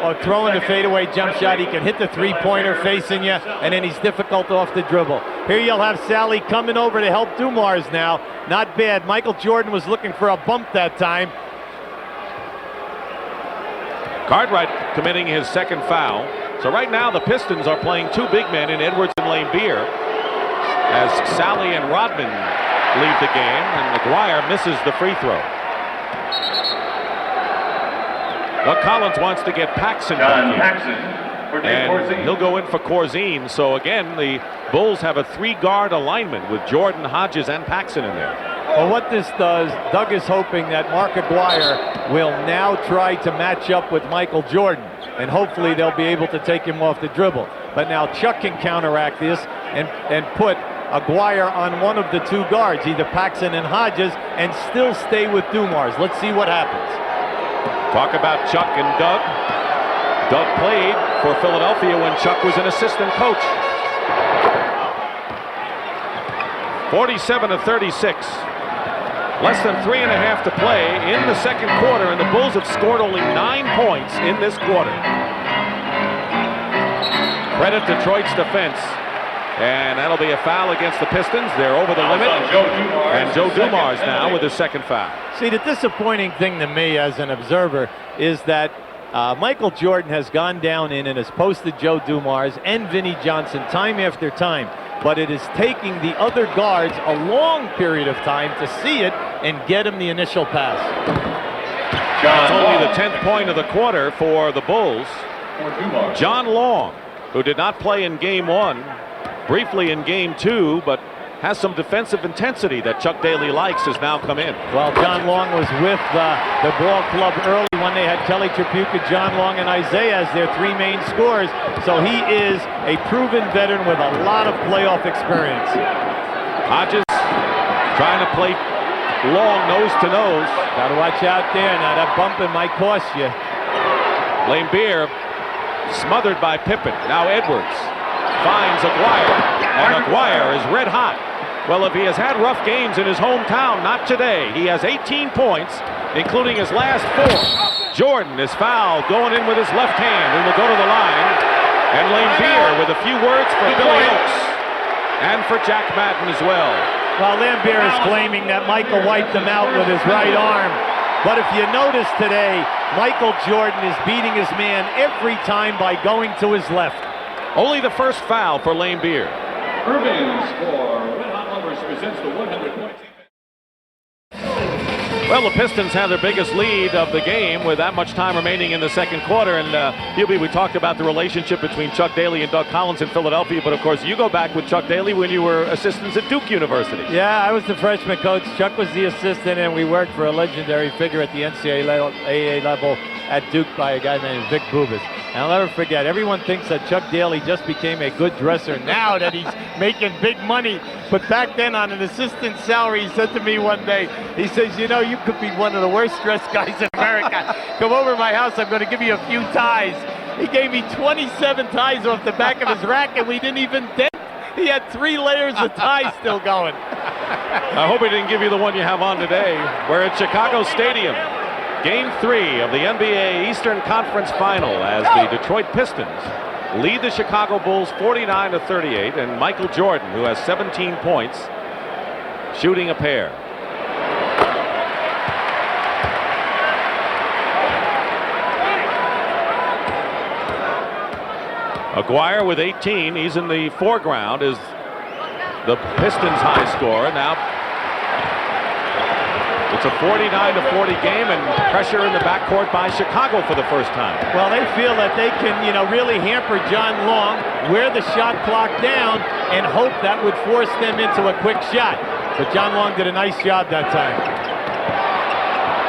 or throwing the fadeaway jump shot. He can hit the 3-pointer facing you, and then he's difficult off the dribble. Here you'll have Sally coming over to help Dumars now. Not bad. Michael Jordan was looking for a bump that time. Cartwright committing his 2nd foul. So right now the Pistons are playing 2 big men in Edwards and Laimbeer as Sally and Rodman leave the game, and McGuire misses the free throw. Well, Collins wants to get Paxson back in. and he'll go in for Corzine. So again, the Bulls have a 3-guard alignment with Jordan, Hodges, and Paxson in there. Well, what this does, Doug is hoping that Mark Aguirre will now try to match up with Michael Jordan, and hopefully they'll be able to take him off the dribble. But now Chuck can counteract this and put Aguirre on one of the 2 guards, either Paxson and Hodges, and still stay with Dumars. Let's see what happens. Talk about Chuck and Doug. Doug played for Philadelphia when Chuck was an assistant coach. 47-36. Less than 3.5 to play in the second quarter, and the Bulls have scored only 9 points in this quarter. Credit Detroit's defense. And that'll be a foul against the Pistons. They're over the limit. And Joe Dumars now with his second foul. See, the disappointing thing to me as an observer is that Michael Jordan has gone down in and has posted Joe Dumars and Vinnie Johnson time after time. But it is taking the other guards a long period of time to see it and get him the initial pass. That's only the 10th point of the quarter for the Bulls. John Long, who did not play in Game 1, briefly in Game 2, but has some defensive intensity that Chuck Daly likes, has now come in. Well, John Long was with the ball club early when they had Kelly Tripucka, John Long, and Isaiah as their 3 main scorers. So he is a proven veteran with a lot of playoff experience. Hodges trying to play Long nose to nose. Got to watch out there. Now that bumping might cost you. Lane Beer smothered by Pippen. Now Edwards finds Aguirre, and Aguirre is red hot. Well, if he has had rough games in his hometown, not today. He has 18 points, including his last 4. Jordan is fouled, going in with his left hand, and will go to the line. And Lane Beer with a few words for Billy Oakes and for Jack Madden as well. Well, Lambier is claiming that Michael wiped him out with his right arm. But if you notice today, Michael Jordan is beating his man every time by going to his left. Only the first foul for Lane Beer. Irving's for Red Hot Lovers presents the 100-point. Well, the Pistons have their biggest lead of the game with that much time remaining in the second quarter. And Hubie, we talked about the relationship between Chuck Daly and Doug Collins in Philadelphia. But of course, you go back with Chuck Daly when you were assistants at Duke University. Yeah, I was the freshman coach. Chuck was the assistant, and we worked for a legendary figure at the NCAA level at Duke by a guy named Vic Bubas. And I'll never forget, everyone thinks that Chuck Daly just became a good dresser now that he's making big money. But back then, on an assistant salary, he said to me one day, he says, you know, you could be one of the worst dressed guys in America. Come over to my house, I'm going to give you a few ties. He gave me 27 ties off the back of his rack, and we didn't even dent. He had 3 layers of ties still going. I hope he didn't give you the one you have on today. We're at Chicago Stadium. Game 3 of the NBA Eastern Conference Final as the Detroit Pistons lead the Chicago Bulls 49-38, and Michael Jordan, who has 17 points, shooting a pair. Aguirre with 18, he's in the foreground as the Pistons' high scorer. Now it's a 49-40 game, and pressure in the backcourt by Chicago for the first time. Well, they feel that they can, really hamper John Long, wear the shot clock down, and hope that would force them into a quick shot. But John Long did a nice job that time.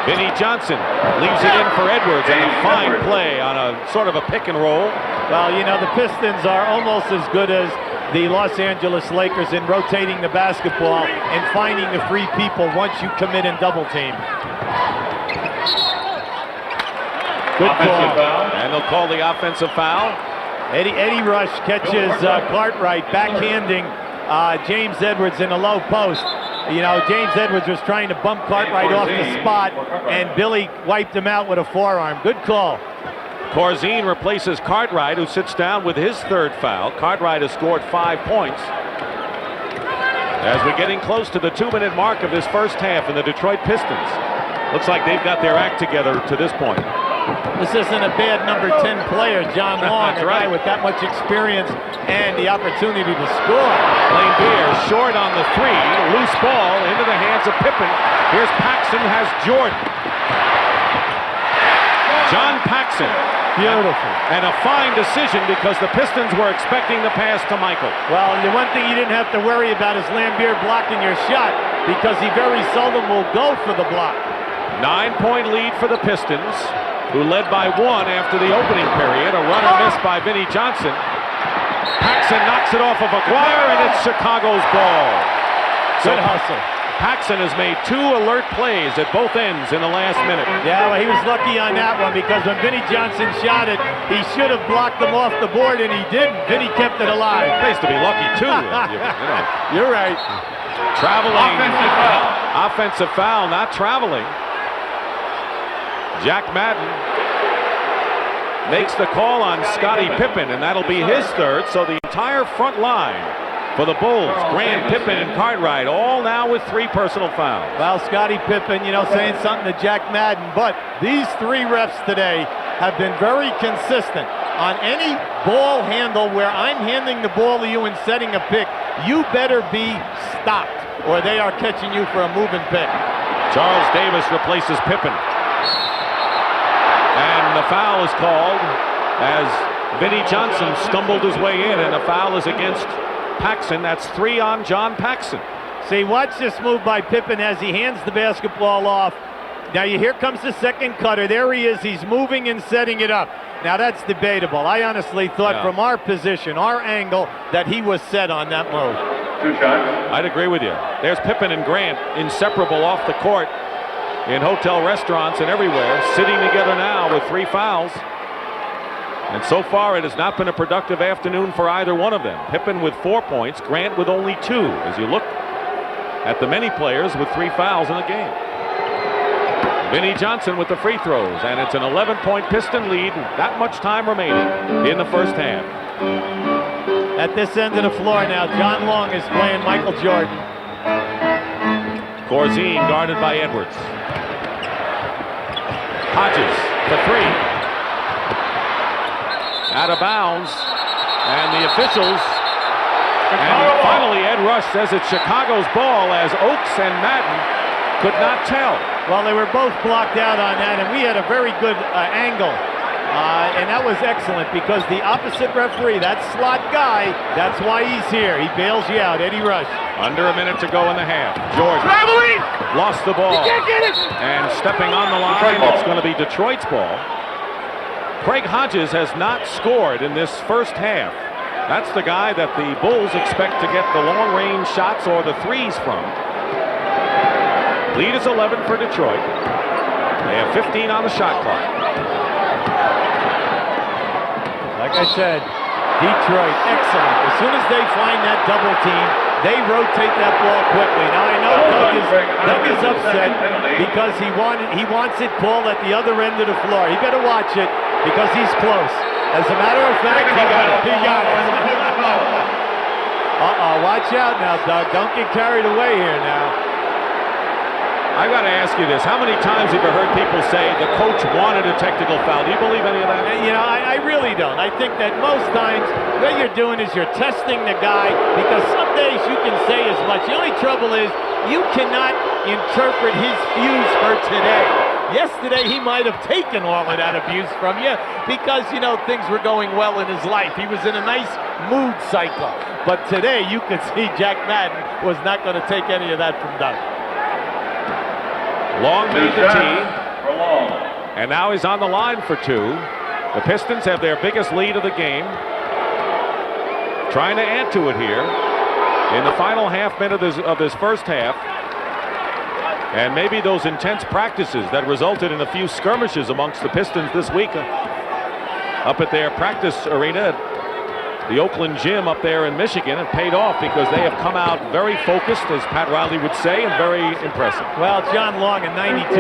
Vinnie Johnson leaves it in for Edwards, and a fine play on a sort of a pick and roll. Well, the Pistons are almost as good as the Los Angeles Lakers in rotating the basketball and finding the free people once you commit and double team. Good call. And they'll call the offensive foul. Eddie Rush catches Cartwright backhanding James Edwards in a low post. James Edwards was trying to bump Cartwright off the spot, and Billy wiped him out with a forearm. Good call. Corzine replaces Cartwright, who sits down with his 3rd foul. Cartwright has scored 5 points. As we're getting close to the 2-minute mark of this first half in the Detroit Pistons. Looks like they've got their act together to this point. This isn't a bad number 10 player, John Long, a guy with that much experience and the opportunity to score. Lane Beer short on the 3, loose ball into the hands of Pippen. Here's Paxson, has Jordan. John Paxson. Beautiful. And a fine decision because the Pistons were expecting the pass to Michael. Well, the one thing you didn't have to worry about is Lambier blocking your shot because he very seldom will go for the block. 9-point lead for the Pistons, who led by 1 after the opening period. A runner missed by Vinnie Johnson. Paxson knocks it off of Aguirre, and it's Chicago's ball. Good hustle. Paxson has made 2 alert plays at both ends in the last minute. Yeah, well, he was lucky on that one because when Vinnie Johnson shot it, he should have blocked them off the board, and he didn't. Vinnie kept it alive. Pays to be lucky, too. you know. You're right. Traveling. Offensive foul, not traveling. Jack Madden makes the call on Scottie Pippen, and that'll be his third, so the entire front line for the Bulls, Grant, Pippen, and Cartwright, all now with 3 personal fouls. Well, Scottie Pippen, you know, saying something to Jack Madden, but these 3 refs today have been very consistent. On any ball handle where I'm handing the ball to you and setting a pick, you better be stopped, or they are catching you for a moving pick. Charles Davis replaces Pippen. And the foul is called as Vinnie Johnson stumbled his way in, and the foul is against Paxson. That's 3 on John Paxson. See, watch this move by Pippen as he hands the basketball off. Now here comes the second cutter. There he is. He's moving and setting it up. Now that's debatable. I honestly thought from our position, our angle, that he was set on that move. 2 shots. I'd agree with you. There's Pippen and Grant, inseparable off the court in hotel restaurants and everywhere, sitting together now with 3 fouls. And so far, it has not been a productive afternoon for either one of them. Pippen with 4 points, Grant with only 2, as you look at the many players with 3 fouls in the game. Vinnie Johnson with the free throws, and it's an 11-point Piston lead, that much time remaining in the first half. At this end of the floor now, John Long is playing Michael Jordan. Corzine guarded by Edwards. Hodges for 3. Out of bounds, and the officials, and finally Ed Rush says it's Chicago's ball as Oaks and Madden could not tell. Well, they were both blocked out on that, and we had a very good angle, and that was excellent because the opposite referee, that slot guy, that's why he's here. He bails you out, Eddie Rush. Under a minute to go in the half. Jordan lost the ball, and stepping on the line, it's going to be Detroit's ball. Craig Hodges has not scored in this first half. That's the guy that the Bulls expect to get the long-range shots or the threes from. Lead is 11 for Detroit. They have 15 on the shot clock. Like I said, Detroit, excellent. As soon as they find that double team, they rotate that ball quickly. Now I know Doug is upset because he wants it called at the other end of the floor. He better watch it because he's close. As a matter of fact, he got it. He got it. Watch out now, Doug. Don't get carried away here now. I got to ask you this. How many times have you heard people say the coach wanted a technical foul? Do you believe any of that? You know, I really don't. I think that most times what you're doing is you're testing the guy because some days you can say as much. The only trouble is you cannot interpret his views for today. Yesterday he might have taken all of that abuse from you because, you know, things were going well in his life. He was in a nice mood cycle. But today you could see Jack Madden was not going to take any of that from Doug. Long made the tee, and now he's on the line for 2. The Pistons have their biggest lead of the game. Trying to add to it here in the final half minute of this first half. And maybe those intense practices that resulted in a few skirmishes amongst the Pistons this week up at their practice arena at the Oakland gym up there in Michigan have paid off because they have come out very focused, as Pat Riley would say, and very impressive. Well, John Long, a 92%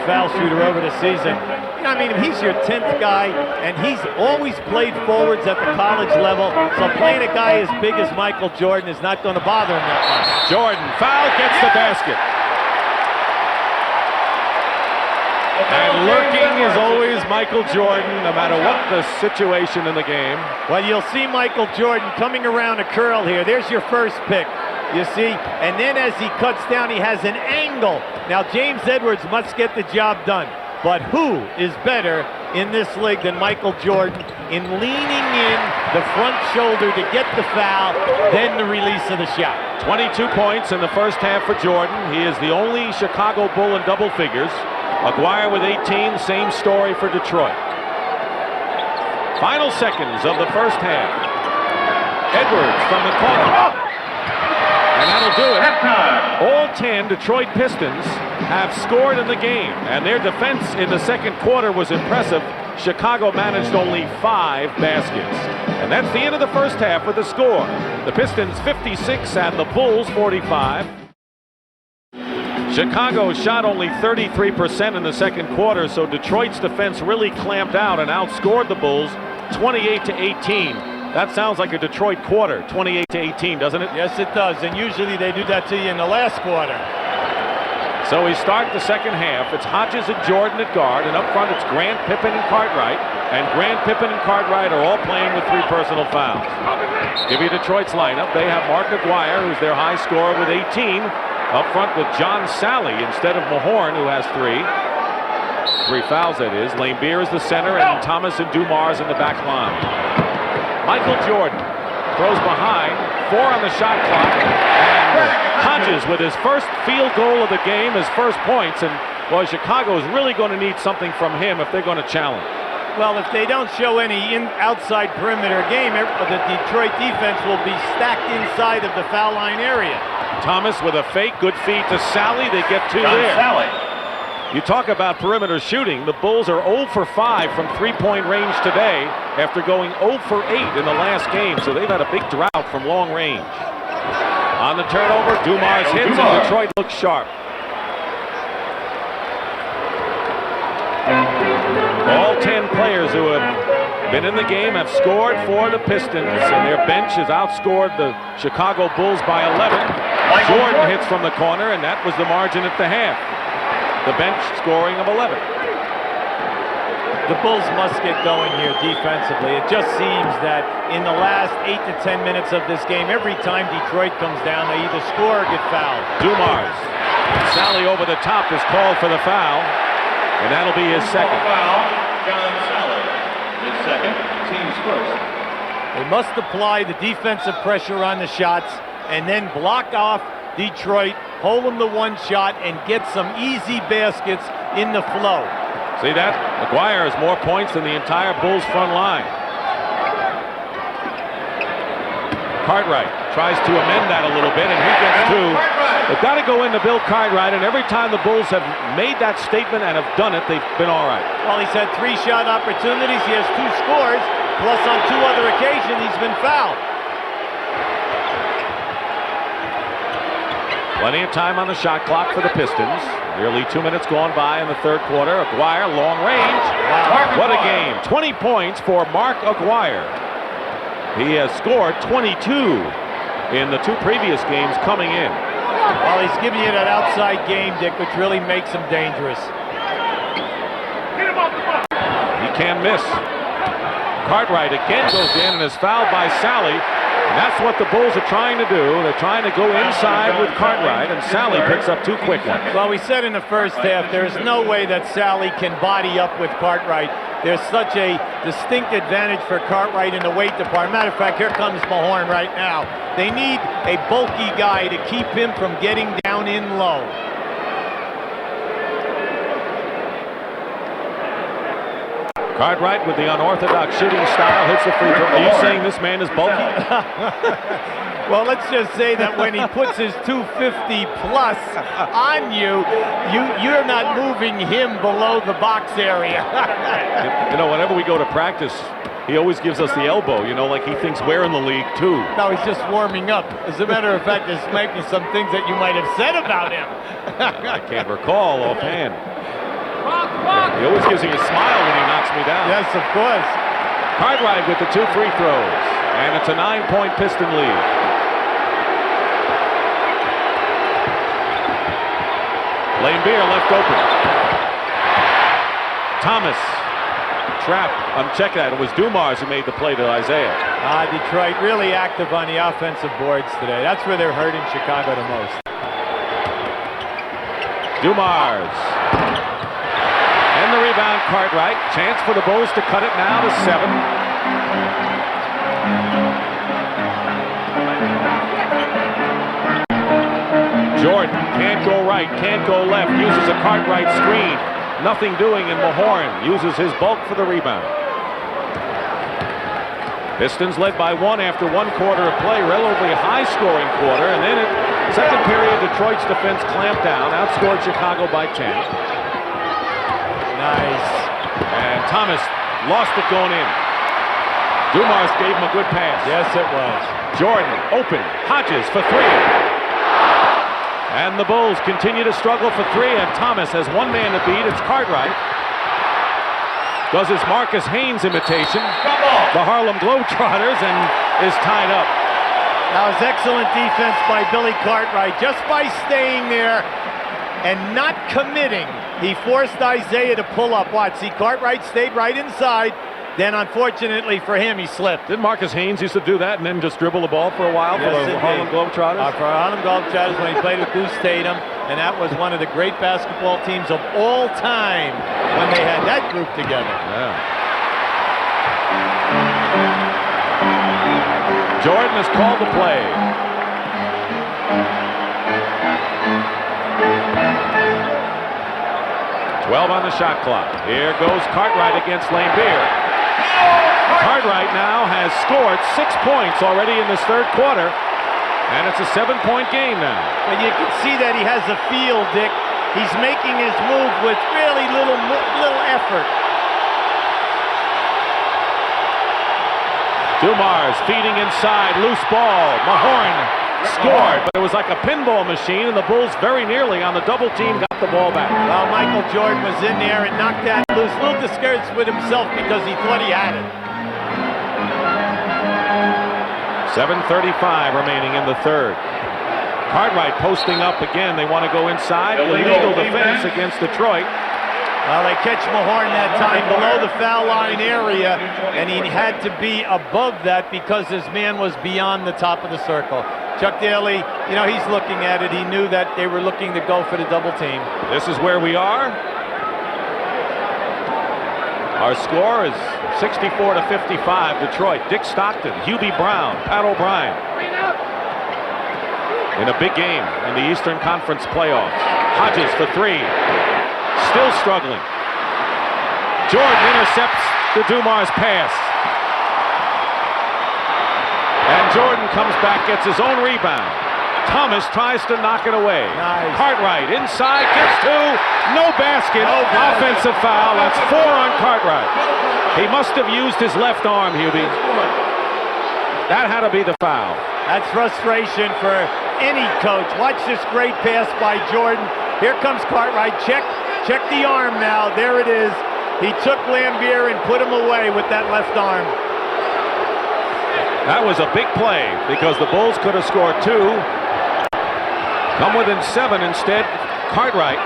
foul shooter over the season. You know, I mean, he's your 10th guy, and he's always played forwards at the college level, so playing a guy as big as Michael Jordan is not going to bother him that much. Jordan, foul, gets the basket. And lurking is always Michael Jordan, no matter what the situation in the game. Well, you'll see Michael Jordan coming around a curl here. There's your first pick, you see. And then as he cuts down, he has an angle. Now, James Edwards must get the job done. But who is better in this league than Michael Jordan in leaning in the front shoulder to get the foul, then the release of the shot. 22 points in the first half for Jordan. He is the only Chicago Bull in double figures. Aguirre with 18, same story for Detroit. Final seconds of the first half. Edwards from the corner. And that'll do it. All 10 Detroit Pistons have scored in the game, and their defense in the second quarter was impressive. Chicago managed only 5 baskets. And that's the end of the first half with the score. The Pistons 56 and the Bulls 45. Chicago shot only 33% in the second quarter, so Detroit's defense really clamped out and outscored the Bulls 28-18. That sounds like a Detroit quarter, 28-18, doesn't it? Yes, it does, and usually they do that to you in the last quarter. So we start the second half. It's Hodges and Jordan at guard, and up front it's Grant, Pippen, and Cartwright. And Grant, Pippen, and Cartwright are all playing with 3 personal fouls. Give you Detroit's lineup. They have Mark Aguirre, who's their high scorer with 18. Up front with John Sally instead of Mahorn, who has 3. 3 fouls, that is. Lane Beer is the center, and Thomas and Dumars in the back line. Michael Jordan throws behind, 4 on the shot clock, and Hodges with his first field goal of the game, his first points, and boy, Chicago is really going to need something from him if they're going to challenge. Well, if they don't show any outside perimeter game, the Detroit defense will be stacked inside of the foul line area. Thomas with a fake, good feed to Sally, they get 2 there. Sally. You talk about perimeter shooting. The Bulls are 0 for 5 from three-point range today after going 0 for 8 in the last game, so they've had a big drought from long range. On the turnover, Dumars hits, and Detroit looks sharp. All 10 players who have been in the game have scored for the Pistons, and their bench has outscored the Chicago Bulls by 11. Jordan hits from the corner, and that was the margin at the half. The bench scoring of 11. The Bulls must get going here defensively. It just seems that in the last 8 to 10 minutes of this game, every time Detroit comes down, they either score or get fouled. Dumars. Sally over the top is called for the foul, and that'll be his second. Foul, John Sally. His second, team's first. They must apply the defensive pressure on the shots and then block off Detroit, hold them to 1 shot, and get some easy baskets in the flow. See that? Aguirre has more points than the entire Bulls front line. Cartwright tries to amend that a little bit, and he gets 2. They've got to go into Bill Cartwright, and every time the Bulls have made that statement and have done it, they've been all right. Well, he's had 3 shot opportunities. He has 2 scores, plus on 2 other occasions he's been fouled. Plenty of time on the shot clock for the Pistons. Nearly 2 minutes gone by in the third quarter. Aguirre, long range. Wow. What a game. 20 points for Mark Aguirre. He has scored 22 in the 2 previous games coming in. Well, he's giving you that outside game, Dick, which really makes him dangerous. He can miss. Cartwright again goes in and is fouled by Sally. And that's what the Bulls are trying to do. They're trying to go inside with Cartwright, and Sally picks up 2 quick ones. Well, we said in the first half, there's no way that Sally can body up with Cartwright. There's such a distinct advantage for Cartwright in the weight department. Matter of fact, here comes Mahorn right now. They need a bulky guy to keep him from getting down in low. Cartwright with the unorthodox shooting style hits the free throw. Are you saying this man is bulky? Well, let's just say that when he puts his 250 plus on you, you're not moving him below the box area. You know, whenever we go to practice, he always gives us the elbow, you know, like he thinks we're in the league too. No, he's just warming up. As a matter of fact, there's maybe some things that you might have said about him. I can't recall offhand. He always gives me a smile when he knocks me down. Yes, of course. Cartwright with the 2 free throws, and it's a 9-point Piston lead. Lane Beer left open. Thomas trapped. Check that. It was Dumars who made the play to Isaiah. Detroit really active on the offensive boards today. That's where they're hurting Chicago the most. Dumars. And the rebound, Cartwright. Chance for the Bulls to cut it now to 7. Jordan can't go right, can't go left, uses a Cartwright screen. Nothing doing, and Mahorn uses his bulk for the rebound. Pistons led by 1 after 1 quarter of play, relatively high-scoring quarter, and then in second period, Detroit's defense clamped down, outscored Chicago by 10. Nice. And Thomas lost it going in. Dumars gave him a good pass. Yes, it was. Jordan open, Hodges for 3. And the Bulls continue to struggle for 3, and Thomas has one man to beat. It's Cartwright. Does his Marcus Haynes imitation. The Harlem Globetrotters, and is tied up. That was excellent defense by Billy Cartwright. Just by staying there and not committing, he forced Isaiah to pull up. Watch, see, Cartwright stayed right inside. Then, unfortunately for him, he slipped. Didn't Marcus Haynes used to do that and then just dribble the ball for a while for the Harlem Globetrotters? For Harlem Globetrotters when he played with Goose Tatum, and that was one of the great basketball teams of all time when they had that group together. Yeah. Jordan has called the play. "12 on the shot clock. Here goes Cartwright against Lambeer. Cartwright now has scored 6 points already in this third quarter, and it's a 7-point game now. And you can see that he has a feel, Dick. He's making his move with really little effort. Dumars feeding inside, loose ball. Mahorn scored, but it was like a pinball machine, and the Bulls very nearly on the double team got the ball back. Well, Michael Jordan was in there and knocked that loose. A little discouraged with himself because he thought he had it. 7:35 remaining in the third. Cartwright posting up again. They want to go inside. Illegal defense against Detroit. Well, they catch Mahorn that time below the foul line area, and he had to be above that because his man was beyond the top of the circle. Chuck Daly, you know, he's looking at it. He knew that they were looking to go for the double team. This is where we are. Our score is 64-55, Detroit. Dick Stockton, Hubie Brown, Pat O'Brien. In a big game in the Eastern Conference playoffs. Hodges for 3. Still struggling. Jordan intercepts the Dumars pass. And Jordan comes back, gets his own rebound. Thomas tries to knock it away. Nice. Cartwright inside, gets 2. No basket. Offensive foul. That's 4 on Cartwright. He must have used his left arm, Hubie. That had to be the foul. That's frustration for any coach. Watch this great pass by Jordan. Here comes Cartwright. Check the arm now. There it is. He took Lambeer and put him away with that left arm. That was a big play because the Bulls could have scored 2. Come within 7 instead. Cartwright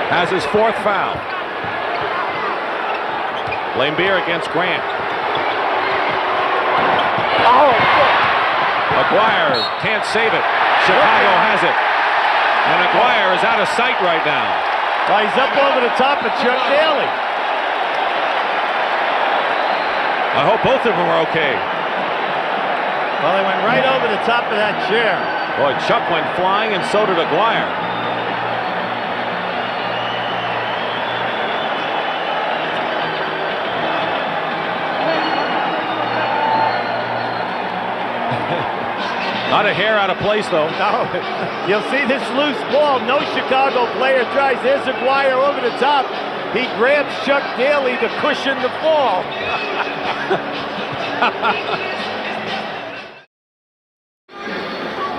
has his 4th foul. Lambeer against Grant. Oh! Aguirre can't save it. Chicago has it. And Aguirre is out of sight right now. Well, he's up over the top of Chuck Daly. I hope both of them are okay. Well, they went right over the top of that chair. Boy, Chuck went flying, and so did Aguirre. Not a hair out of place, though. No, you'll see this loose ball. No Chicago player tries. There's Aguirre over the top. He grabs Chuck Daly to cushion the fall.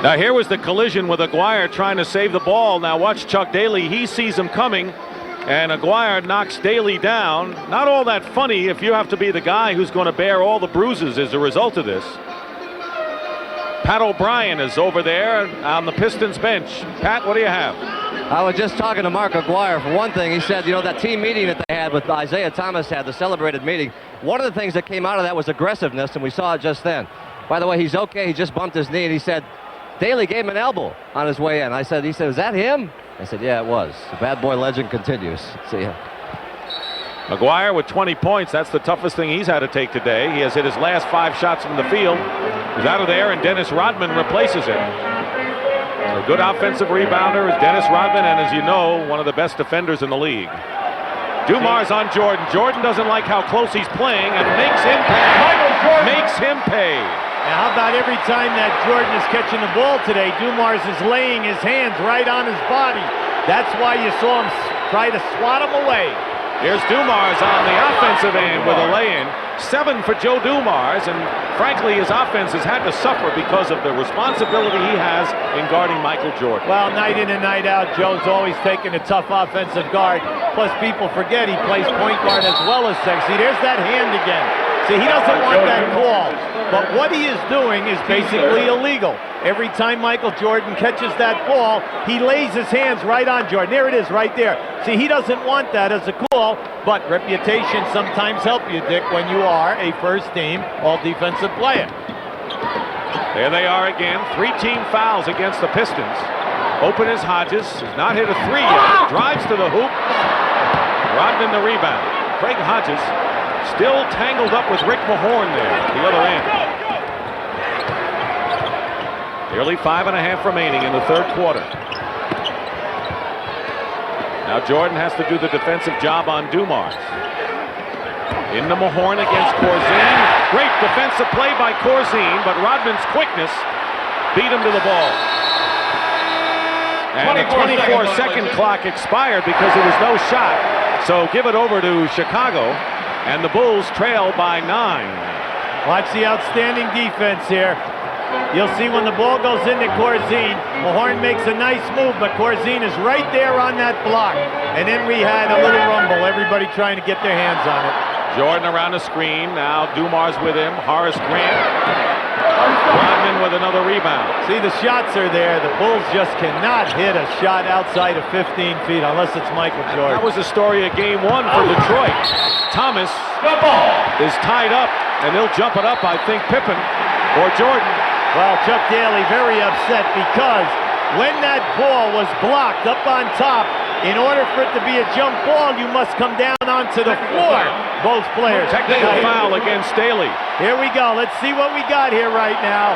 Now here was the collision with Aguirre trying to save the ball. Now watch Chuck Daly. He sees him coming, and Aguirre knocks Daly down. Not all that funny if you have to be the guy who's going to bear all the bruises as a result of this. Pat O'Brien is over there on the Pistons bench. Pat, what do you have? I was just talking to Mark Aguirre. For one thing, he said, you know, that team meeting that they had with Isaiah Thomas had, the celebrated meeting, one of the things that came out of that was aggressiveness, and we saw it just then. By the way, he's okay. He just bumped his knee, and he said Daly gave him an elbow on his way in. He said, is that him? I said, yeah, it was. The bad boy legend continues. See ya. McGuire with 20 points. That's the toughest thing he's had to take today. He has hit his last 5 shots from the field. He's out of there, and Dennis Rodman replaces him. So good offensive rebounder is Dennis Rodman, and as you know, one of the best defenders in the league. Dumars on Jordan. Jordan doesn't like how close he's playing and makes him pay. Makes him pay. Now, how about every time that Jordan is catching the ball today, Dumars is laying his hands right on his body. That's why you saw him try to swat him away. Here's Dumars on the offensive end with a lay-in. 7 for Joe Dumars, and frankly, his offense has had to suffer because of the responsibility he has in guarding Michael Jordan. Well, night in and night out, Joe's always taking a tough offensive guard. Plus, people forget he plays point guard as well as sex. See, there's that hand again. See, he doesn't want that call. But what he is doing is basically illegal. Every time Michael Jordan catches that ball, he lays his hands right on Jordan. There it is, right there. See, he doesn't want that as a call, but reputation sometimes help you, Dick, when you are a first-team all-defensive player. There they are again. 3-team fouls against the Pistons. Open is Hodges. Has not hit a 3 yet. Drives to the hoop. Rodman the rebound. Craig Hodges still tangled up with Rick Mahorn there at the other end. Nearly 5.5 remaining in the third quarter. Now Jordan has to do the defensive job on Dumars. Into Mahorn against Corzine. Great defensive play by Corzine, but Rodman's quickness beat him to the ball. And the 24-second clock expired because there was no shot. So give it over to Chicago, and the Bulls trail by 9. Watch the outstanding defense here. You'll see when the ball goes into Corzine, Mahorn makes a nice move, but Corzine is right there on that block. And then we had a little rumble, everybody trying to get their hands on it. Jordan around the screen, now Dumars with him, Horace Grant. Rodman with another rebound. See, the shots are there. The Bulls just cannot hit a shot outside of 15 feet unless it's Michael Jordan. That was the story of game 1 for Detroit. Thomas is tied up, and they'll jump it up, I think, Pippen or Jordan. Well, Chuck Daly very upset because when that ball was blocked up on top, in order for it to be a jump ball, you must come down onto the floor, both players. Technical foul against Daly. Here we go. Let's see what we got here right now.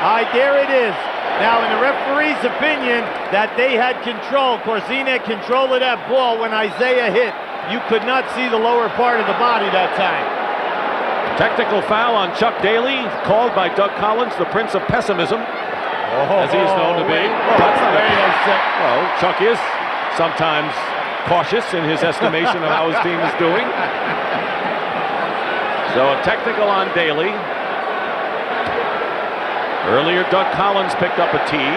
All right, there it is. Now, in the referee's opinion, that they had control. Corzine had control of that ball when Isaiah hit. You could not see the lower part of the body that time. Technical foul on Chuck Daly, called by Doug Collins, the Prince of Pessimism, as he is known to be. Well, Chuck is sometimes cautious in his estimation of how his team is doing. So a technical on Daly. Earlier, Doug Collins picked up a tee.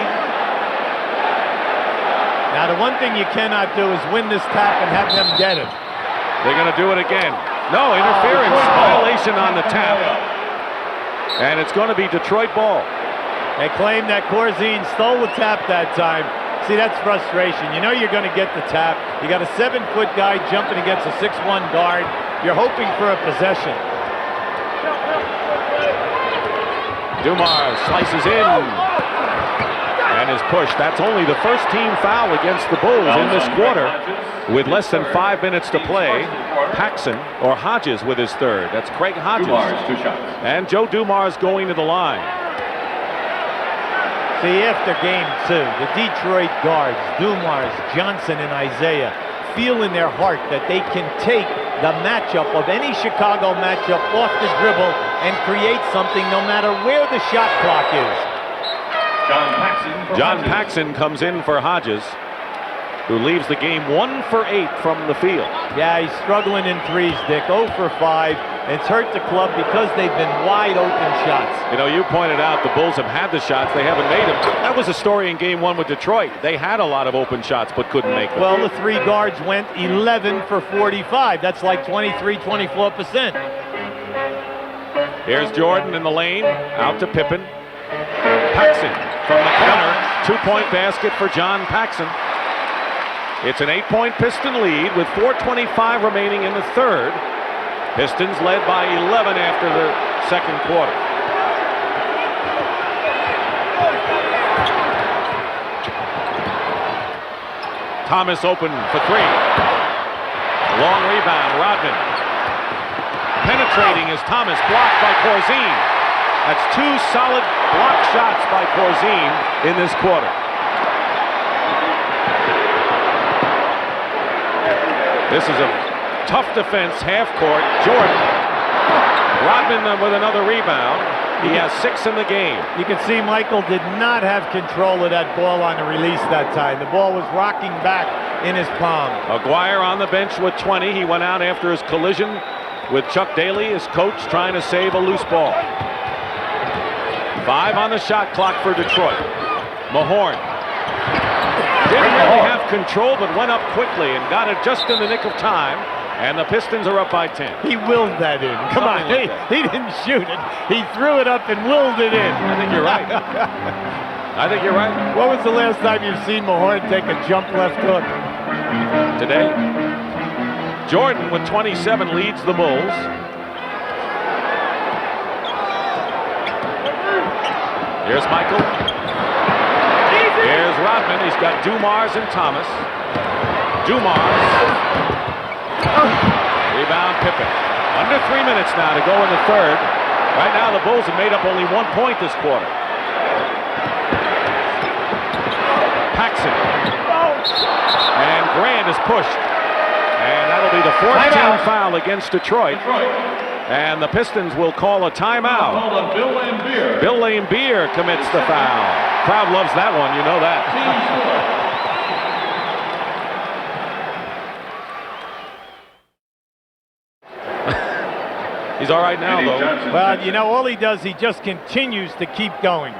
Now, the one thing you cannot do is win this tap and have them get it. They're going to do it again. No, interference, violation on the tap. And it's going to be Detroit ball. They claim that Corzine stole the tap that time. See, that's frustration. You know you're going to get the tap. You got a 7-foot guy jumping against a 6'1" guard. You're hoping for a possession. Dumars slices in and is pushed. That's only the first team foul against the Bulls in this quarter. With less than 5 minutes to play, Paxson, or Hodges with his third. That's Craig Hodges. And Joe Dumars going to the line. See, after game 2, the Detroit guards, Dumars, Johnson, and Isaiah, feel in their heart that they can take the matchup of any Chicago matchup off the dribble and create something no matter where the shot clock is. John Paxson comes in for Hodges, who leaves the game 1 for 8 from the field. Yeah, he's struggling in threes, Dick. 0 for 5. It's hurt the club because they've been wide open shots. You know, you pointed out the Bulls have had the shots. They haven't made them. That was a story in game 1 with Detroit. They had a lot of open shots but couldn't make them. Well, the 3 guards went 11 for 45. That's like 23, 24%. Here's Jordan in the lane. Out to Pippen. Paxson from the corner. 2-point basket for John Paxson. It's an 8-point Piston lead with 4:25 remaining in the third. Pistons led by 11 after the second quarter. Thomas open for three. Long rebound, Rodman. Penetrating is Thomas, blocked by Corzine. That's two solid block shots by Corzine in this quarter. This is a tough defense, half court. Jordan. Rodman with another rebound. He has 6 in the game. You can see Michael did not have control of that ball on the release that time. The ball was rocking back in his palm. Aguirre on the bench with 20. He went out after his collision with Chuck Daly, his coach, trying to save a loose ball. 5 on the shot clock for Detroit. Mahorn didn't really have control, but went up quickly and got it just in the nick of time. And the Pistons are up by 10. He willed that in. Come on, Like he didn't shoot it. He threw it up and willed it in. I think you're right. I think you're right. What was the last time you've seen Mahorn take a jump left hook? Today, Jordan with 27 leads the Bulls. Here's Michael. Here's Rodman. He's got Dumars and Thomas. Dumars. Rebound Pippen. Under 3 minutes now to go in the third. Right now the Bulls have made up only 1 point this quarter. Paxson. And Grant is pushed. And that'll be the 14th foul against Detroit. And the Pistons will call a timeout. Bill Laimbeer commits the foul. Crowd loves that one, you know that. He's all right now, though. Well, you know, all he does, he just continues to keep going.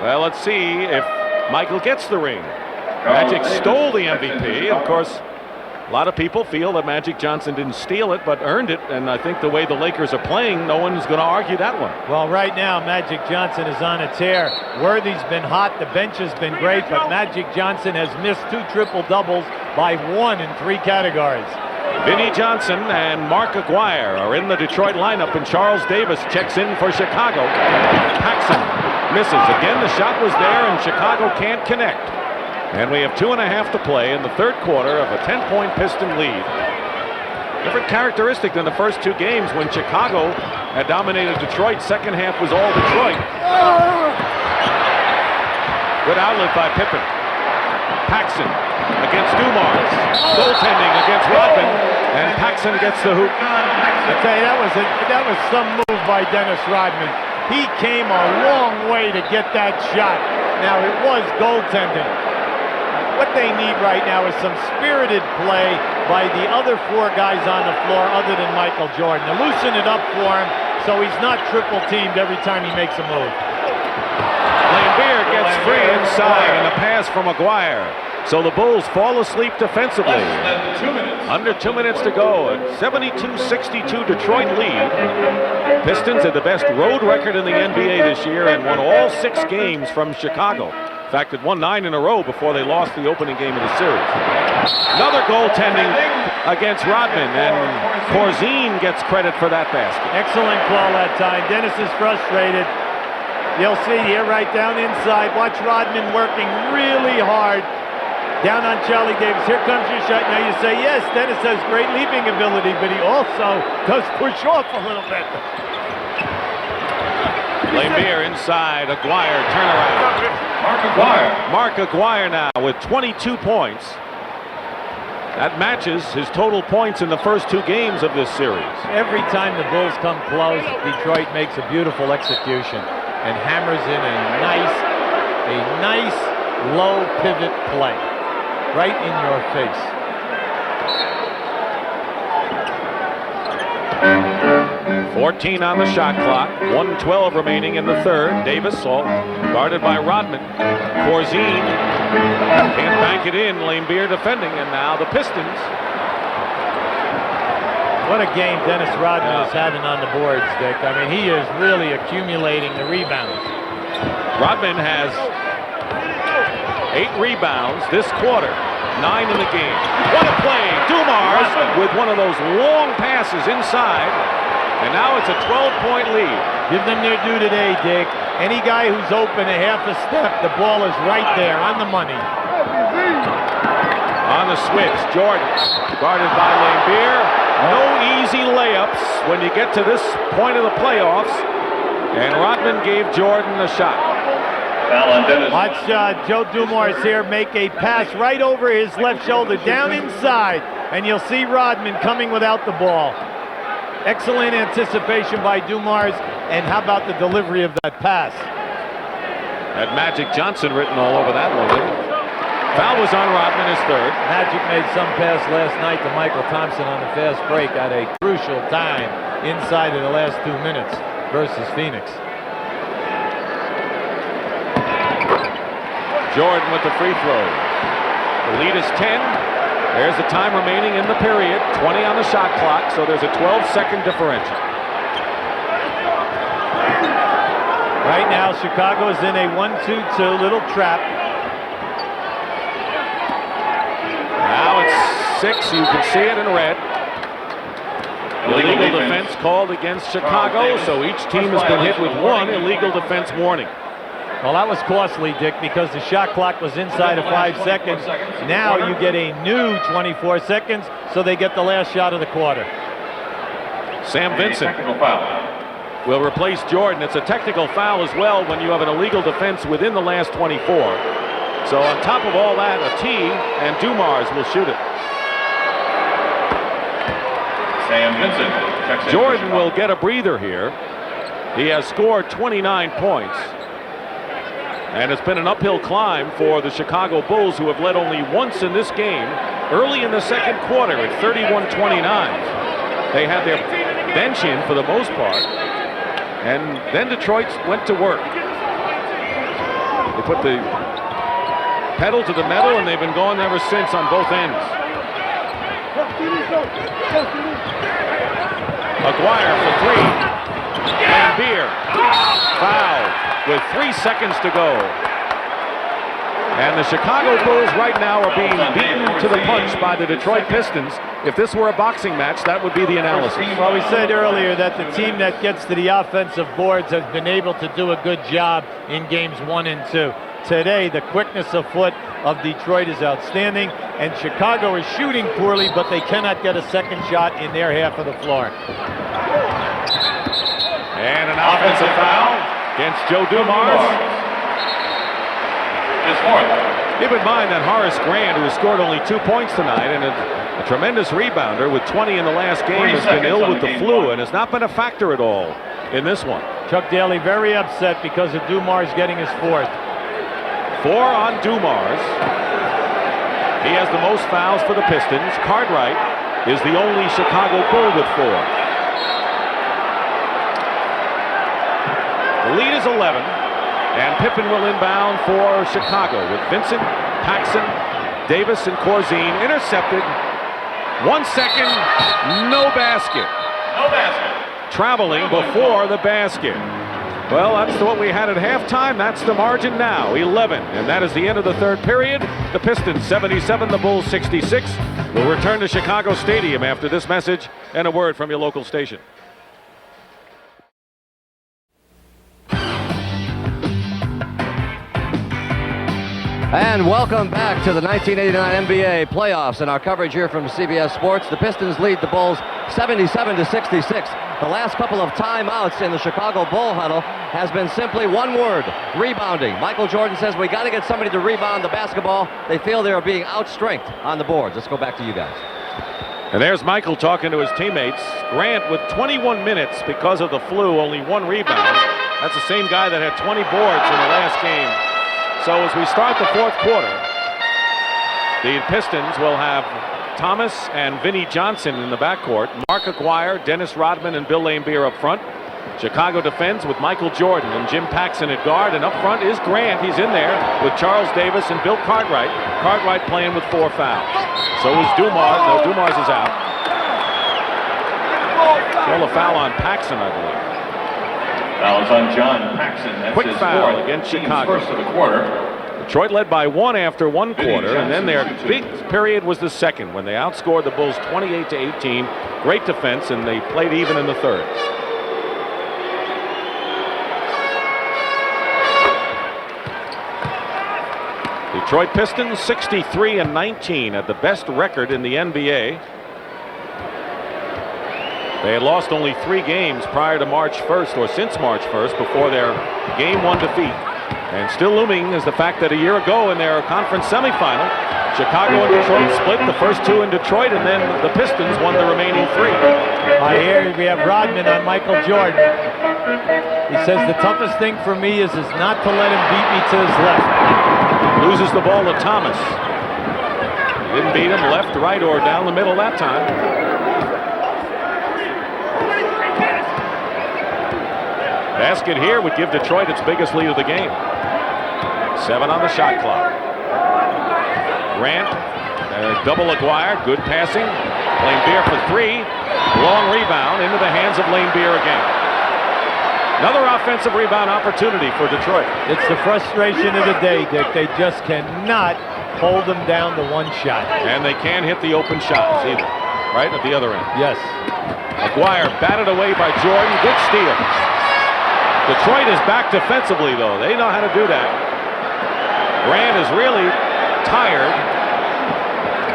Well, let's see if Michael gets the ring. Magic stole the MVP. Of course, a lot of people feel that Magic Johnson didn't steal it, but earned it. And I think the way the Lakers are playing, no one's going to argue that one. Well, right now, Magic Johnson is on a tear. Worthy's been hot. The bench has been great, but Magic Johnson has missed 2 triple-doubles by 1 in 3 categories. Vinnie Johnson and Mark Aguirre are in the Detroit lineup, and Charles Davis checks in for Chicago. Paxson misses. Again, the shot was there, and Chicago can't connect. And we have 2.5 to play in the third quarter of a 10-point Piston lead. Different characteristic than the first 2 games when Chicago had dominated Detroit. Second half was all Detroit. Good outlet by Pippen. Paxson against Dumars. Goaltending against Rodman, and Paxson gets the hoop. I tell you, that was some move by Dennis Rodman. He came a long way to get that shot. Now, it was goaltending. What they need right now is some spirited play by the other 4 guys on the floor other than Michael Jordan to loosen it up for him so he's not triple-teamed every time he makes a move. Laimbeer gets free inside, and a pass from Aguirre. So the Bulls fall asleep defensively. Under 2 minutes to go. A 72-62 Detroit lead. Pistons had the best road record in the NBA this year and won all 6 games from Chicago. In fact, it won 9 in a row before they lost the opening game of the series. Another goaltending against Rodman, and Corzine gets credit for that basket. Excellent call that time. Dennis is frustrated. You'll see here right down inside. Watch Rodman working really hard. Down on Charlie Davis. Here comes your shot. Now you say, yes, Dennis has great leaping ability, but he also does push off a little bit. Laimbeer inside. Aguirre turnaround. Mark Aguirre now with 22 points. That matches his total points in the first 2 games of this series. Every time the Bulls come close, Detroit makes a beautiful execution and hammers in a nice low pivot play. Right in your face. .14 on the shot clock. 1:12 remaining in the third. Davis all guarded by Rodman. Corzine can't bank it in. Laimbeer defending, and now the Pistons. What a game Dennis Rodman is having on the boards, Dick. I mean, he is really accumulating the rebounds. Rodman has 8 rebounds this quarter, 9 in the game. What a play! Dumars with one of those long passes inside, and now it's a 12-point lead. Give them their due today, Dick. Any guy who's open a half a step, the ball is right there on the money. On the switch. Jordan, guarded by Lambier. No easy layups when you get to this point of the playoffs. And Rodman gave Jordan a shot. Watch Joe Dumars here make a pass right over his left shoulder, down inside, and you'll see Rodman coming without the ball. Excellent anticipation by Dumars, and how about the delivery of that pass? Had Magic Johnson written all over that one, didn't it? Foul was on Rodman, his third. Magic made some pass last night to Michael Thompson on the fast break at a crucial time inside of the last 2 minutes versus Phoenix. Jordan with the free throw. The lead is 10. There's the time remaining in the period. 20 on the shot clock, so there's a 12-second differential. Right now, Chicago is in a 1-2-2 little trap. Now it's 6. You can see it in red. Illegal defense called against Chicago, so each team has been hit with one illegal defense warning. Well, that was costly, Dick, because the shot clock was inside of 5 seconds. Now you get a new 24 seconds, so they get the last shot of the quarter. Sam Vincent will replace Jordan. It's a technical foul as well when you have an illegal defense within the last 24. So on top of all that, a T, and Dumars will shoot it. Sam Vincent. Jordan will get a breather here. He has scored 29 points. And it's been an uphill climb for the Chicago Bulls, who have led only once in this game early in the second quarter at 31-29. They had their bench in for the most part, and then Detroit went to work. They put the pedal to the metal, and they've been going ever since on both ends. Maguire for three. Lambier foul with 3 seconds to go. And the Chicago Bulls right now are being beaten to the punch by the Detroit Pistons. If this were a boxing match, that would be the analysis. Well, we said earlier that the team that gets to the offensive boards has been able to do a good job in games 1 and 2. Today, the quickness of foot of Detroit is outstanding, and Chicago is shooting poorly, but they cannot get a second shot in their half of the floor. And an offensive foul against Joe Dumars. His fourth. Keep in mind that Horace Grant, who has scored only 2 points tonight and a tremendous rebounder with 20 in the last game, has been ill with the flu and has not been a factor at all in this one. Chuck Daly very upset because of Dumars getting his fourth. 4 on Dumars. He has the most fouls for the Pistons. Cartwright is the only Chicago Bull with 4. The lead is 11, and Pippen will inbound for Chicago with Vincent, Paxson, Davis, and Corzine intercepted. 1 second, no basket. No basket. Traveling before the basket. Well, that's what we had at halftime. That's the margin now, 11. And that is the end of the third period. The Pistons 77, the Bulls 66. We'll return to Chicago Stadium after this message and a word from your local station. And welcome back to the 1989 NBA playoffs and our coverage here from CBS Sports. The Pistons lead the Bulls 77-66. The last couple of timeouts in the Chicago Bull huddle has been simply one word: rebounding. Michael Jordan says we got to get somebody to rebound the basketball. They feel they are being outstrength on the boards. Let's go back to you guys. And there's Michael talking to his teammates. Grant with 21 minutes because of the flu, only 1 rebound. That's the same guy that had 20 boards in the last game. So as we start the fourth quarter, the Pistons will have Thomas and Vinnie Johnson in the backcourt, Mark Aguirre, Dennis Rodman, and Bill Lambier up front. Chicago defends with Michael Jordan and Jim Paxson at guard, and up front is Grant. He's in there with Charles Davis and Bill Cartwright. Cartwright playing with 4 fouls. So is Dumars. No, Dumars is out. Still a foul on Paxson, I believe. Fouls on John Paxson. That's Quick his foul fourth. against Team's Chicago. First of the quarter. Detroit led by 1 after 1 quarter, and then their big period was the second when they outscored the Bulls 28-18. Great defense, and they played even in the third. Detroit Pistons 63-19 at the best record in the NBA. They had lost only 3 games prior to March 1st, or since March 1st, before their Game 1 defeat. And still looming is the fact that a year ago in their conference semifinal, Chicago and Detroit split, the first 2 in Detroit, and then the Pistons won the remaining 3. Here we have Rodman on Michael Jordan. He says the toughest thing for me is not to let him beat me to his left. Loses the ball to Thomas. He didn't beat him left, right, or down the middle that time. Basket here would give Detroit its biggest lead of the game. 7 on the shot clock. Grant, double Aguirre, good passing. Laimbeer for 3. Long rebound into the hands of Laimbeer again. Another offensive rebound opportunity for Detroit. It's the frustration of the day, Dick. They just cannot hold them down to 1 shot. And they can't hit the open shots either. Right at the other end. Yes. Aguirre batted away by Jordan. Good steal. Detroit is back defensively, though. They know how to do that. Grant is really tired.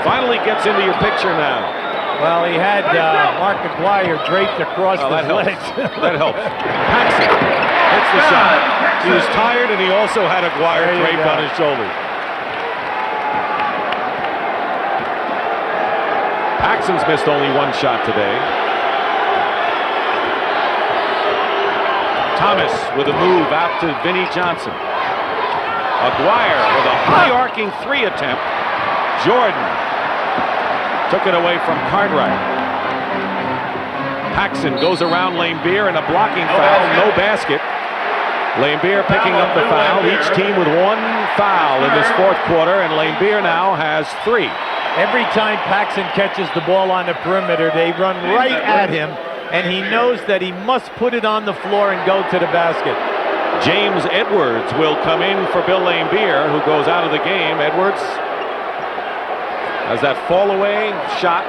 Finally gets into your picture now. Well, he had Mark Aguirre draped across his legs. That helps. Paxson hits the shot. He was tired, and he also had Aguirre draped on his shoulders. Paxson's missed only 1 shot today. Thomas with a move out to Vinnie Johnson. Aguirre with a high arcing 3 attempt. Jordan took it away from Cartwright. Paxson goes around Laimbeer and a blocking foul, no basket. Laimbeer picking up the foul. Each team with 1 foul in this 4th quarter, and Laimbeer now has 3. Every time Paxson catches the ball on the perimeter, they run right at him, and he knows that he must put it on the floor and go to the basket. James Edwards will come in for Bill Laimbeer, who goes out of the game. Edwards has that fall away shot.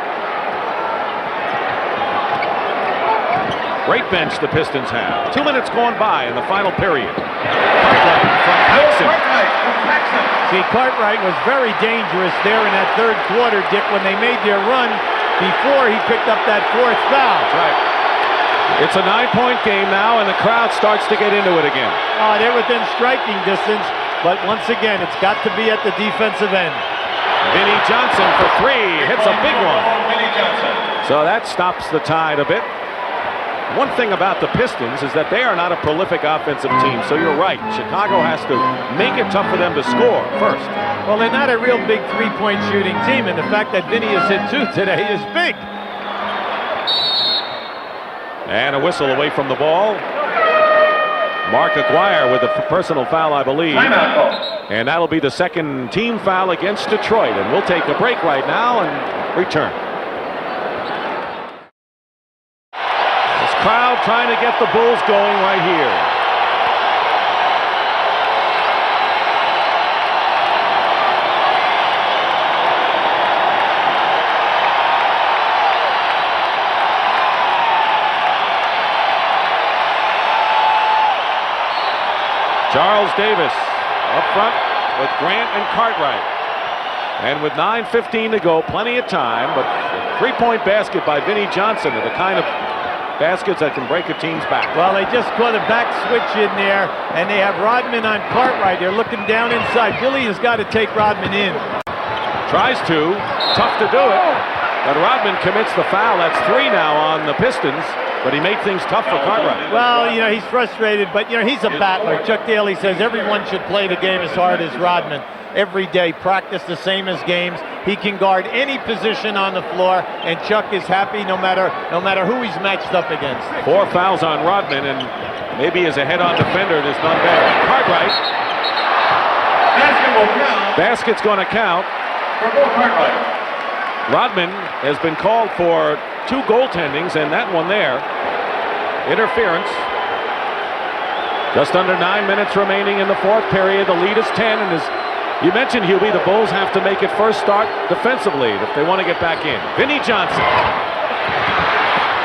Great bench the Pistons have. 2 minutes gone by in the final period. Cartwright from Paxson. See, Cartwright was very dangerous there in that 3rd quarter, Dick, when they made their run before he picked up that 4th foul. That's right. It's a 9-point game now, and the crowd starts to get into it again. Oh, they're within striking distance, but once again, it's got to be at the defensive end. Vinnie Johnson for 3, hits a big one. So that stops the tide a bit. One thing about the Pistons is that they are not a prolific offensive team, so you're right. Chicago has to make it tough for them to score first. Well, they're not a real big 3-point shooting team, and the fact that Vinnie has hit 2 today is big. And a whistle away from the ball. Mark Aguirre with a personal foul, I believe. And that'll be the 2nd team foul against Detroit. And we'll take a break right now and return. This crowd trying to get the Bulls going right here. Charles Davis up front with Grant and Cartwright. And with 9:15 to go, plenty of time, but a 3-point basket by Vinnie Johnson are the kind of baskets that can break a team's back. Well, they just caught a back switch in there, and they have Rodman on Cartwright. They're looking down inside. Billy has got to take Rodman in. Tries to. Tough to do it. But Rodman commits the foul. That's 3 now on the Pistons. But he made things tough for Cartwright. Well, you know, he's frustrated, but, you know, he's a battler. Chuck Daly says everyone should play the game as hard as Rodman. Every day, practice the same as games. He can guard any position on the floor, and Chuck is happy no matter who he's matched up against. 4 fouls on Rodman, and maybe as a head-on defender, there's none better. Cartwright. Basket's going to count. Rodman has been called for 2 goaltendings, and that one there. Interference. Just under 9 minutes remaining in the 4th period. The lead is 10, and as you mentioned, Hubie, the Bulls have to make it first start defensively if they want to get back in. Vinnie Johnson.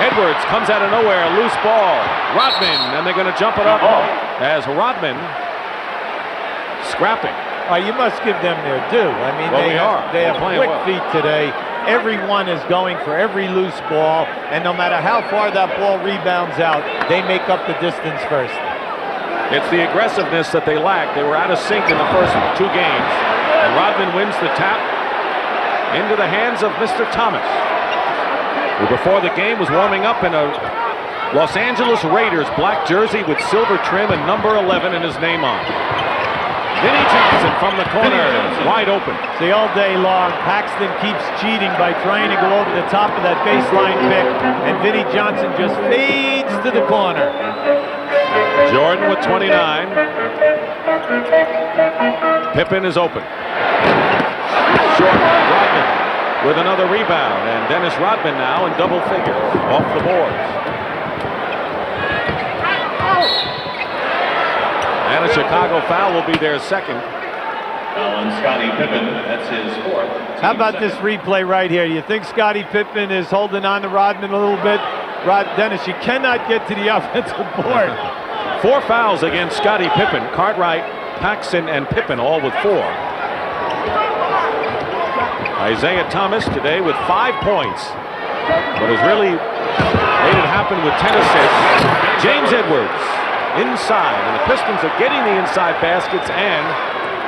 Edwards comes out of nowhere, loose ball. Rodman, and they're going to jump it up as Rodman scrapping. You must give them their due. I mean, Well, they have playing quick well. feet today. Everyone is going for every loose ball, and no matter how far that ball rebounds out, they make up the distance first. It's the aggressiveness that they lack. They were out of sync in the first 2 games. And Rodman wins the tap into the hands of Mr. Thomas, who before the game was warming up in a Los Angeles Raiders black jersey with silver trim and number 11 and his name on. Vinnie Johnson from the corner, wide open. See, all day long, Paxton keeps cheating by trying to go over the top of that baseline pick, and Vinnie Johnson just fades to the corner. Jordan with 29. Pippen is open. Short, Rodman with another rebound, and Dennis Rodman now in double figures off the boards. And a Chicago foul will be their second. Foul on Scottie Pippen. That's his 4th. How about this replay right here? You think Scottie Pippen is holding on to Rodman a little bit? Dennis, you cannot get to the offensive board. 4 fouls against Scottie Pippen. Cartwright, Paxson, and Pippen all with 4. Isaiah Thomas today with 5 points, but has really made it happen with 10 assists. James Edwards inside, and the Pistons are getting the inside baskets and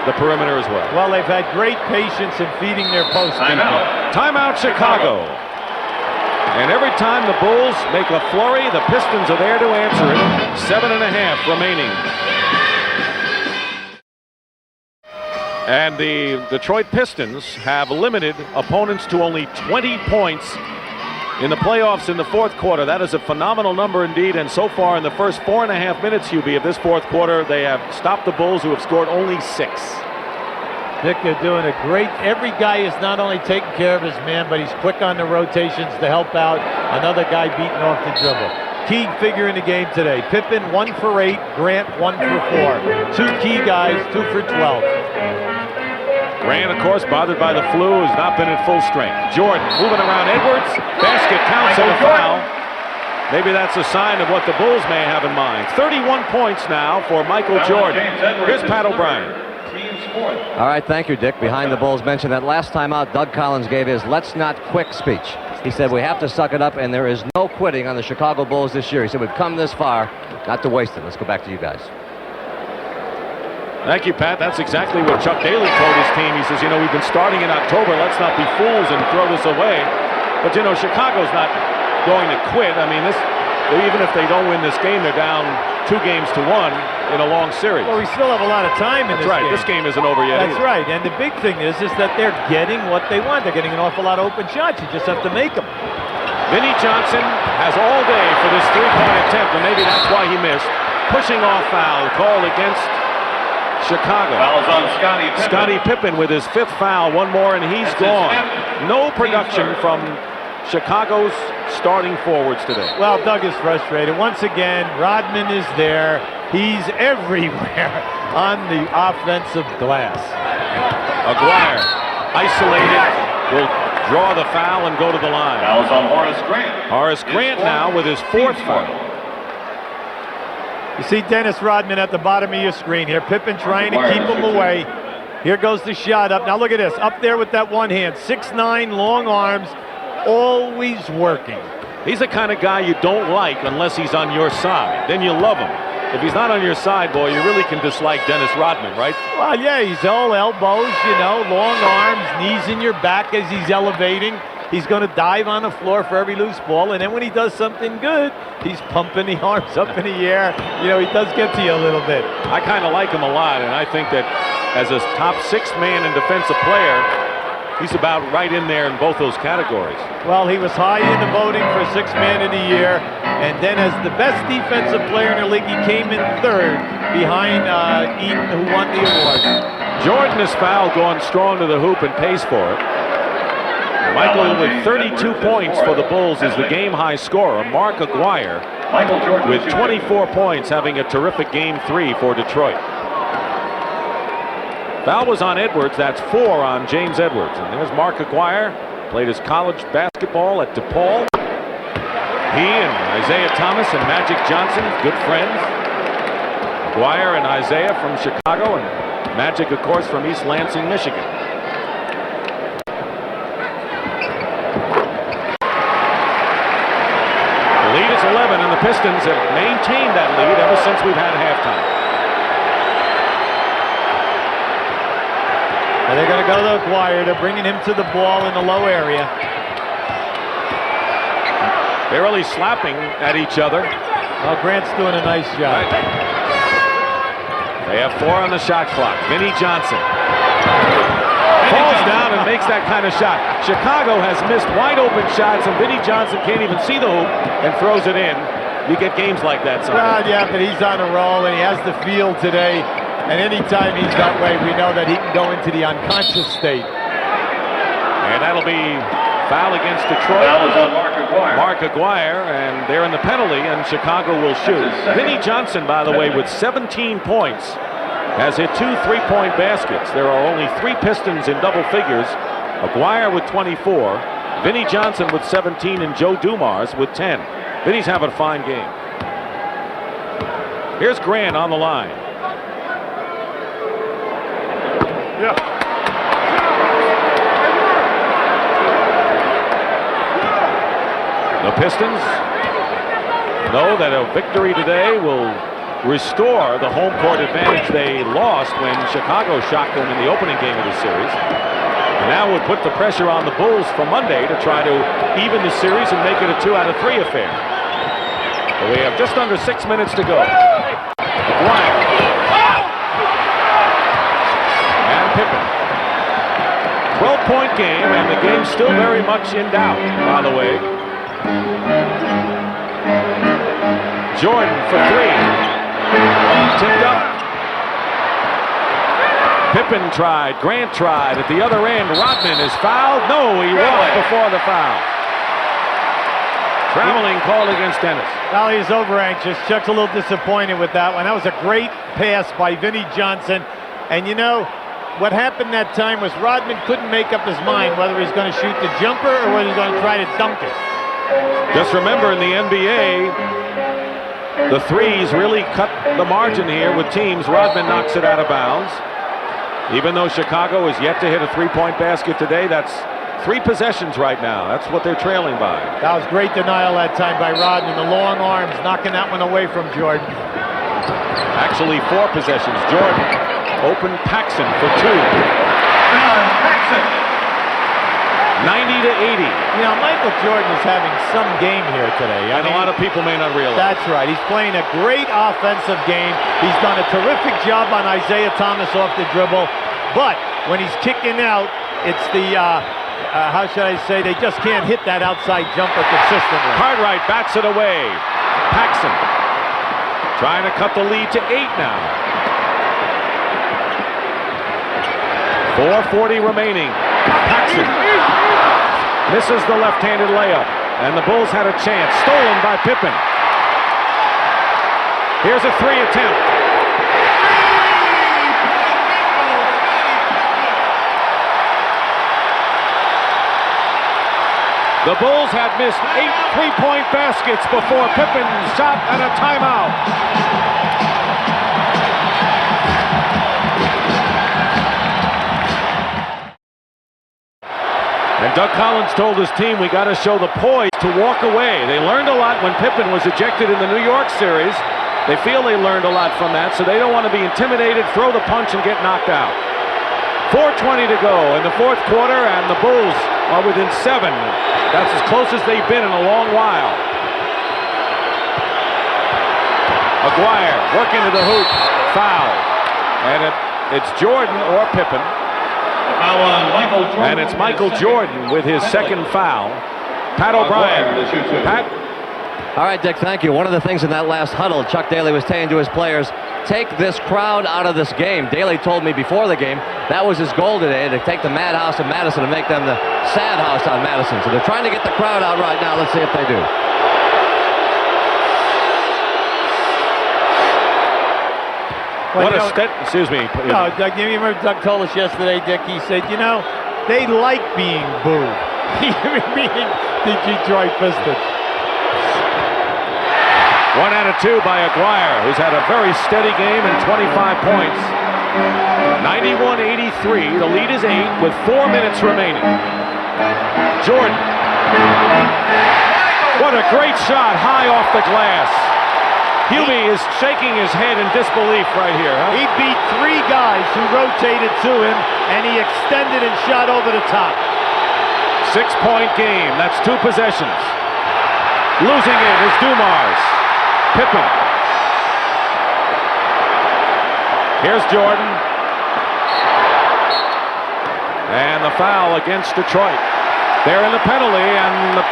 the perimeter as well. Well, they've had great patience in feeding their post. Timeout Chicago. And every time the Bulls make a flurry, the Pistons are there to answer it. 7.5 remaining. And the Detroit Pistons have limited opponents to only 20 points in the playoffs in the 4th quarter. That is a phenomenal number indeed, and so far in the first 4.5 minutes, Hubie, of this 4th quarter, they have stopped the Bulls, who have scored only 6. Nick, they're doing a great. Every guy is not only taking care of his man, but he's quick on the rotations to help out another guy beating off the dribble. Key figure in the game today. Pippen 1 for 8, Grant 1 for 4. 2 key guys, 2 for 12. Grant, of course, bothered by the flu, has not been at full strength. Jordan moving around Edwards. Basket counts and a foul. Maybe that's a sign of what the Bulls may have in mind. 31 points now for Michael Jordan. Here's Pat O'Brien. All right, thank you, Dick. Behind the Bulls mentioned that last time out, Doug Collins gave his "let's not quit" speech. He said we have to suck it up, and there is no quitting on the Chicago Bulls this year. He said we've come this far, not to waste it. Let's go back to you guys. Thank you, Pat. That's exactly what Chuck Daly told his team. He says, you know, we've been starting in October. Let's not be fools and throw this away. But, you know, Chicago's not going to quit. I mean, even if they don't win this game, they're down 2 games to 1 in a long series. Well, we still have a lot of time in this game. That's right. This game isn't over yet. That's right. And the big thing is that they're getting what they want. They're getting an awful lot of open shots. You just have to make them. Vinnie Johnson has all day for this 3-point attempt, and maybe that's why he missed. Pushing off foul called against Chicago. Fouls on Scottie Pippen. Scottie Pippen with his 5th foul, 1 more, and he's gone. No production from Chicago's starting forwards today. Well, Doug is frustrated. Once again, Rodman is there. He's everywhere on the offensive glass. Aguirre, isolated, will draw the foul and go to the line. Fouls on Horace Grant. Horace Grant now with his 4th foul. You see Dennis Rodman at the bottom of your screen here. Pippen trying to keep him away. Here goes the shot up. Now look at this. Up there with that one hand. 6'9", long arms, always working. He's the kind of guy you don't like unless he's on your side. Then you love him. If he's not on your side, boy, you really can dislike Dennis Rodman, right? Well, yeah, he's all elbows, you know, long arms, knees in your back as he's elevating. He's going to dive on the floor for every loose ball, and then when he does something good, he's pumping the arms up in the air. You know, he does get to you a little bit. I kind of like him a lot, and I think that as a top 6-man and defensive player, he's about right in there in both those categories. Well, he was high in the voting for 6th man of the year, and then as the best defensive player in the league, he came in 3rd behind Eaton, who won the award. Jordan is fouled, going strong to the hoop and pays for it. Michael with 32 points for the Bulls is the game-high scorer. Mark Aguirre with 24 points, having a terrific Game 3 for Detroit. Foul was on Edwards. That's 4 on James Edwards. And there's Mark Aguirre. Played his college basketball at DePaul. He and Isaiah Thomas and Magic Johnson, good friends. Aguirre and Isaiah from Chicago, and Magic, of course, from East Lansing, Michigan. The lead is 11, and the Pistons have maintained that lead ever since we've had halftime. And they're going to go to Aguirre. They're bringing him to the ball in the low area. They're really slapping at each other. Well, Grant's doing a nice job. They have 4 on the shot clock. Vinnie Johnson falls down and makes that kind of shot. Chicago has missed wide open shots, and Vinnie Johnson can't even see the hoop and throws it in. You get games like that sometimes. Well, yeah, but he's on a roll, and he has the field today. And anytime he's that way, we know that he can go into the unconscious state. And that'll be foul against Detroit. Foul is on Mark Aguirre, and they're in the penalty, and Chicago will shoot. Vinnie Johnson, by the way, with 17 points, has hit 2 3-point baskets. There are only 3 Pistons in double figures. Aguirre with 24, Vinnie Johnson with 17, and Joe Dumars with 10. Vinnie's having a fine game. Here's Grant on the line. Yeah. The Pistons know that a victory today will restore the home court advantage they lost when Chicago shocked them in the opening game of the series. And now would put the pressure on the Bulls for Monday to try to even the series and make it a 2 out of 3 affair. But we have just under 6 minutes to go. Aguirre. And Pippen. 12-point game, and the game's still very much in doubt, by the way. Jordan for 3. Tipped up. Pippen tried. Grant tried. At the other end, Rodman is fouled. No, he walked before the foul. Traveling called against Dennis. Well, he's over anxious. Chuck's a little disappointed with that one. That was a great pass by Vinnie Johnson. And you know, what happened that time was Rodman couldn't make up his mind whether he's going to shoot the jumper or whether he's going to try to dunk it. Just remember, in the NBA, the threes really cut the margin here with teams. Rodman knocks it out of bounds. Even though Chicago is yet to hit a 3-point basket today, that's 3 possessions right now. That's what they're trailing by. That was great denial that time by Rodman. The long arms knocking that one away from Jordan. Actually, 4 possessions. Jordan opened Paxson for 2. Paxson. 90 to 80. You know, Michael Jordan is having some game here today. And a lot of people may not realize. That's right. He's playing a great offensive game. He's done a terrific job on Isaiah Thomas off the dribble. But when he's kicking out, it's the, how should I say, they just can't hit that outside jumper consistently. Cartwright bats it away. Paxson trying to cut the lead to 8 now. 4:40 remaining. Paxson misses the left-handed layup, and the Bulls had a chance. Stolen by Pippen. Here's a 3 attempt. The Bulls had missed 8 3-point baskets before Pippen shot and a timeout. And Doug Collins told his team, we got to show the poise to walk away. They learned a lot when Pippen was ejected in the New York series. They feel they learned a lot from that, so they don't want to be intimidated, throw the punch, and get knocked out. 4:20 to go in the 4th quarter, and the Bulls are within 7. That's as close as they've been in a long while. Aguirre working to the hoop, foul. And it's Jordan or Pippen. And it's Michael Jordan with his 2nd foul. Pat O'Brien. Pat? All right, Dick, thank you. One of the things in that last huddle, Chuck Daly was saying to his players, take this crowd out of this game. Daly told me before the game that was his goal today, to take the madhouse of Madison and make them the sad house on Madison. So they're trying to get the crowd out right now. Let's see if they do. Well, what a step, excuse me. No, Doug, you remember Doug told us yesterday, Dick, he said, you know, they like being booed. Meaning the Detroit Pistons. 1 out of 2 by Aguirre, who's had a very steady game and 25 points. 91-83. The lead is 8 with 4 minutes remaining. Jordan. What a great shot, high off the glass. Hubie is shaking his head in disbelief right here. Huh? He beat 3 guys who rotated to him, and he extended and shot over the top. 6-point game. That's 2 possessions. Losing it is Dumars. Pippen. Here's Jordan. And the foul against Detroit. They're in the penalty, and the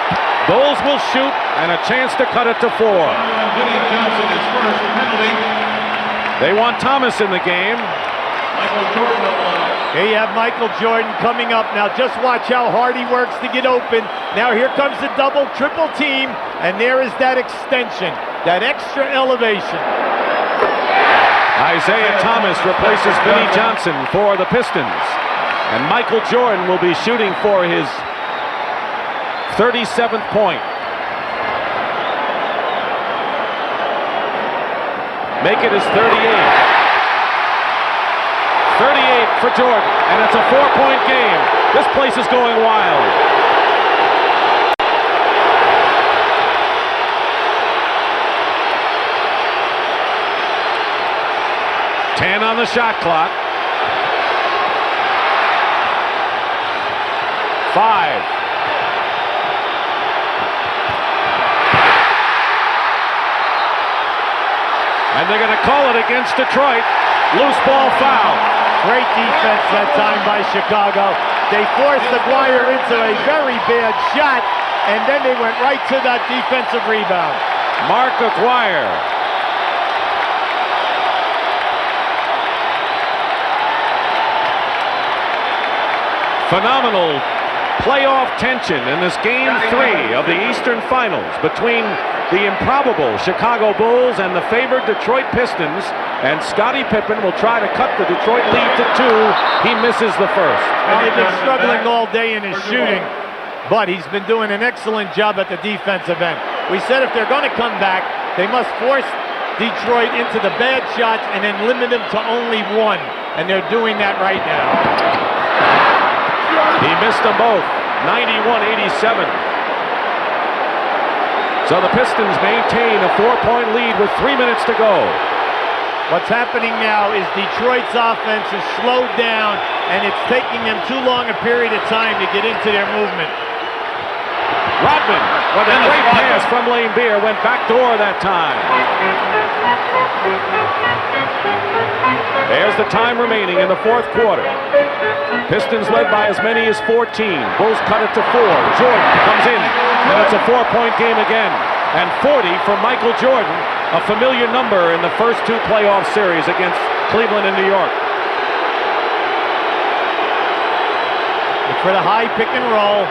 Bulls will shoot, and a chance to cut it to 4. They want Thomas in the game. Here you have Michael Jordan coming up. Now just watch how hard he works to get open. Now here comes the double, triple team, and there is that extension, that extra elevation. Isaiah Thomas replaces Vinnie Johnson for the Pistons. And Michael Jordan will be shooting for his 37th point. Make it his 38th. 38 for Jordan, and it's a 4-point game. This place is going wild. Ten on the shot clock. 5. And they're going to call it against Detroit. Loose ball foul. Great defense that time by Chicago. They forced Aguirre into a very bad shot, and then they went right to that defensive rebound. Mark Aguirre. Phenomenal playoff tension in this game 3 of the Eastern Finals between the improbable Chicago Bulls and the favored Detroit Pistons, and Scottie Pippen will try to cut the Detroit lead to 2. He misses the first. Well, he's been struggling all day in his shooting, but he's been doing an excellent job at the defensive end. We said if they're going to come back, they must force Detroit into the bad shots and then limit them to only 1, and they're doing that right now. He missed them both. 91-87. So the Pistons maintain a 4-point lead with 3 minutes to go. What's happening now is Detroit's offense is slowed down, and it's taking them too long a period of time to get into their movement. Rodman with a great pass from Lane Beer, went backdoor that time. There's the time remaining in the 4th quarter. Pistons led by as many as 14. Bulls cut it to 4. Jordan comes in, and it's a 4-point game again. And 40 for Michael Jordan, a familiar number in the first 2 playoff series against Cleveland and New York. For the high pick and roll.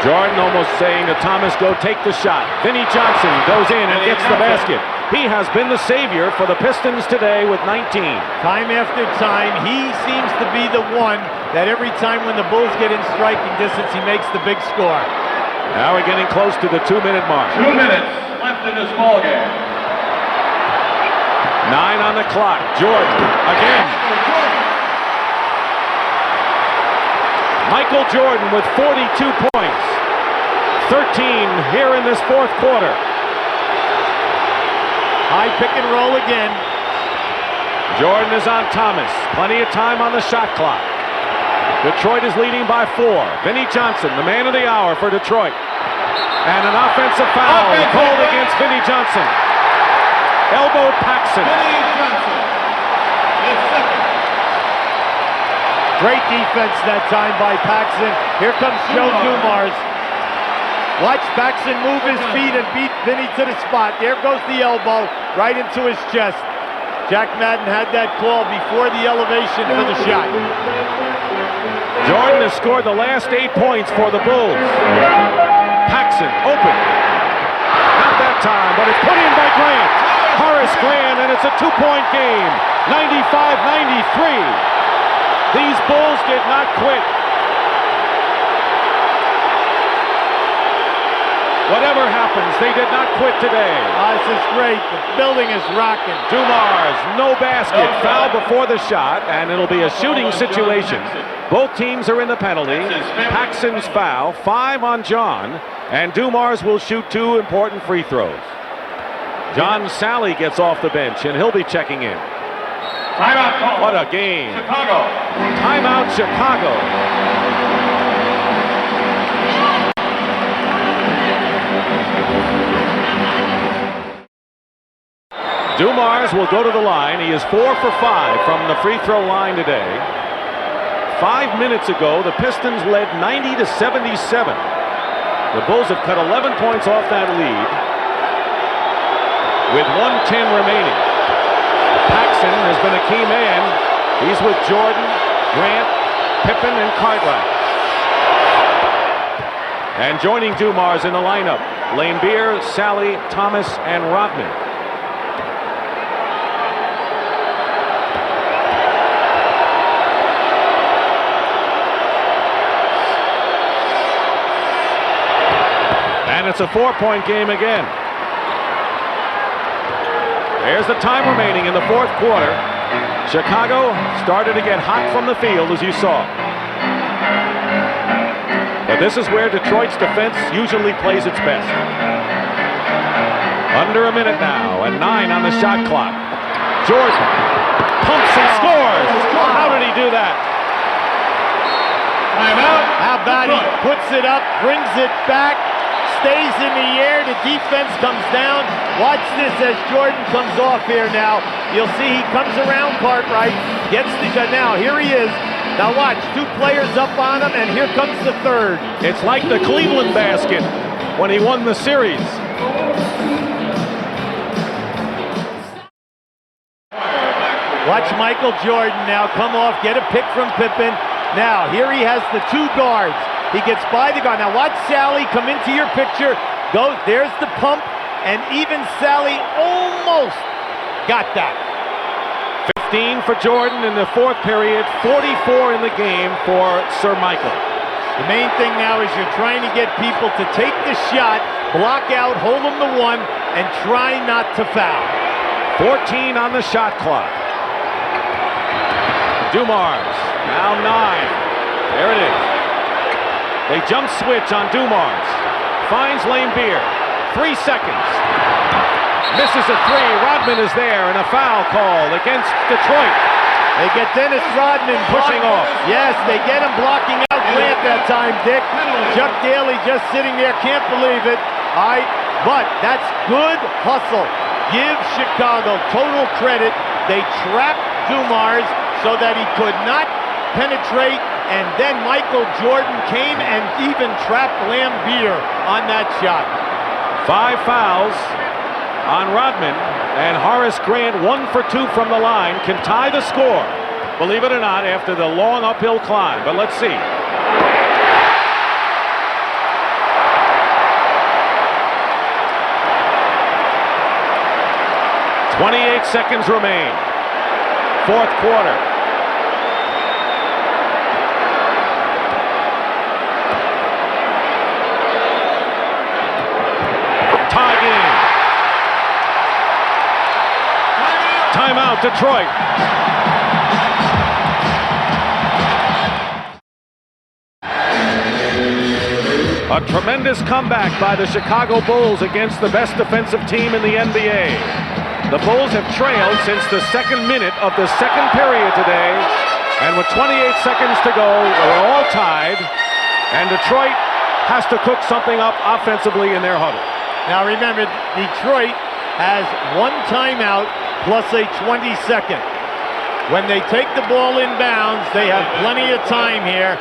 Jordan almost saying to Thomas, go take the shot. Vinnie Johnson goes in and gets the basket. He has been the savior for the Pistons today with 19. Time after time, he seems to be the one that every time when the Bulls get in striking distance, he makes the big score. Now we're getting close to the 2-minute mark. 2 minutes left in this ball game. 9 on the clock. Jordan again. Michael Jordan with 42 points. 13 here in this 4th quarter. High pick and roll again. Jordan is on Thomas. Plenty of time on the shot clock. Detroit is leading by 4. Vinnie Johnson, the man of the hour for Detroit. And an offensive foul called against Vinnie Johnson. Elbow Paxson. Vinnie Johnson is second. Great defense that time by Paxson. Here comes Joe Dumars. Watch Paxson move his feet and beat Vinnie to the spot. There goes the elbow right into his chest. Jack Madden had that call before the elevation for the shot. Jordan has scored the last 8 points for the Bulls. Paxson open. Not that time, but it's put in by Grant. Horace Grant, and it's a 2-point game. 95-93. These Bulls did not quit. Whatever happened happens. They did not quit today. This is great. The building is rocking. Dumars, no basket. Foul before the shot, and it'll be a shooting situation. Both teams are in the penalty. Paxson's foul, 5 on John, and Dumars will shoot 2 important free throws. John Sally gets off the bench, and he'll be checking in. Timeout call. What a game. Chicago. Timeout, Chicago. Dumars will go to the line. He is 4 for 5 from the free throw line today. 5 minutes ago, the Pistons led 90-77. The Bulls have cut 11 points off that lead with 1:10 remaining. Paxson has been a key man. He's with Jordan, Grant, Pippen, and Cartwright. And joining Dumars in the lineup, Laimbeer, Sally, Thomas, and Rodman. And it's a 4-point game again. There's the time remaining in the 4th quarter. Chicago started to get hot from the field, as you saw. But this is where Detroit's defense usually plays its best. Under a minute now, and 9 on the shot clock. Jordan pumps and scores. How did he do that? How about he puts it up, brings it back, stays in the air, the defense comes down. Watch this as Jordan comes off here now. You'll see he comes around Cartwright, gets the shot. Now, here he is. Now watch, 2 players up on him, and here comes the 3rd. It's like the Cleveland basket when he won the series. Watch Michael Jordan now come off, get a pick from Pippen. Now, here he has the 2 guards. He gets by the guard. Now watch Sally come into your picture. Goes, there's the pump, and even Sally almost got that. 15 for Jordan in the 4th period, 44 in the game for Sir Michael. The main thing now is you're trying to get people to take the shot, block out, hold them to 1, and try not to foul. 14 on the shot clock. Dumars, now 9. There it is. They jump switch on Dumars. Finds Laimbeer. 3 seconds. Misses a 3. Rodman is there, and a foul called against Detroit. They get Dennis Rodman Pushing off. Yes, they get him blocking out Grant that time, Dick. Chuck Daly just sitting there, can't believe it. But that's good hustle. Give Chicago total credit. They trapped Dumars so that he could not penetrate, and then Michael Jordan came and even trapped Laimbeer on that shot. 5 fouls on Rodman, and Horace Grant, 1 for 2 from the line, can tie the score, believe it or not, after the long uphill climb. But let's see. .28 seconds remain. 4th quarter. Tie game. Timeout, Detroit. A tremendous comeback by the Chicago Bulls against the best defensive team in the NBA. The Bulls have trailed since the 2nd minute of the 2nd period today, and with 28 seconds to go, we're all tied, and Detroit has to cook something up offensively in their huddle. Now remember, Detroit has 1 timeout plus a 20-second. When they take the ball in bounds, they have plenty of time here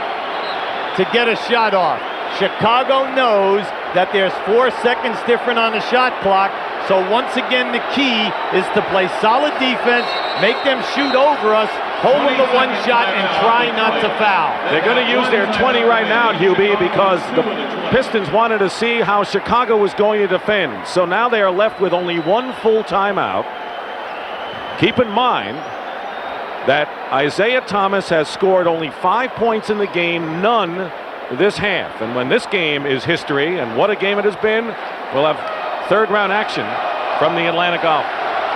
to get a shot off. Chicago knows that there's 4 seconds different on the shot clock, so once again the key is to play solid defense, make them shoot over us, hold them to 1 shot, and try not to foul. They're going to use their 20 right now, Hubie, because the Pistons wanted to see how Chicago was going to defend. So now they are left with only 1 full timeout. Keep in mind that Isaiah Thomas has scored only 5 points in the game, none this half. And when this game is history, and what a game it has been, we'll have third-round action from the Atlanta Golf.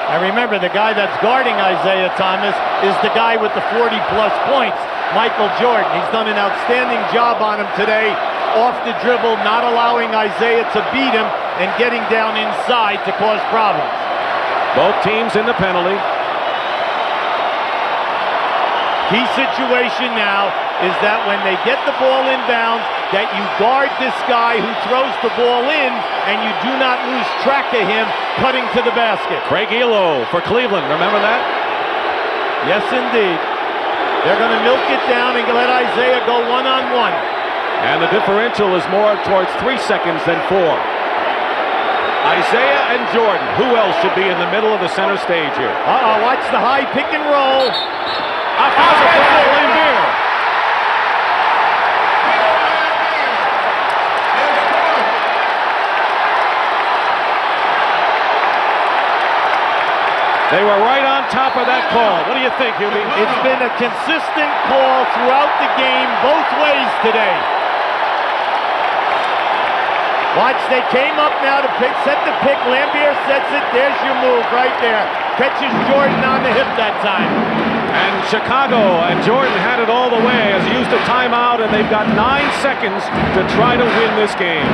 And remember, the guy that's guarding Isaiah Thomas is the guy with the 40-plus points, Michael Jordan. He's done an outstanding job on him today, off the dribble, not allowing Isaiah to beat him and getting down inside to cause problems. Both teams in the penalty. Key situation now is that when they get the ball inbounds, that you guard this guy who throws the ball in, and you do not lose track of him cutting to the basket. Craig Elo for Cleveland, remember that? Yes, indeed. They're going to milk it down and let Isaiah go one-on-one. And the differential is more towards 3 seconds than 4. Isaiah and Jordan. Who else should be in the middle of the center stage here? Watch the high pick and roll. Offensive foul, Lambeer. They were right on top of that call. What do you think, Hubie? It's been a consistent call throughout the game, both ways today. Watch, they came up now to set the pick. Lambeer sets it. There's your move right there. Catches Jordan on the hip that time. And Chicago and Jordan had it all the way as he used a timeout, and they've got 9 seconds to try to win this game.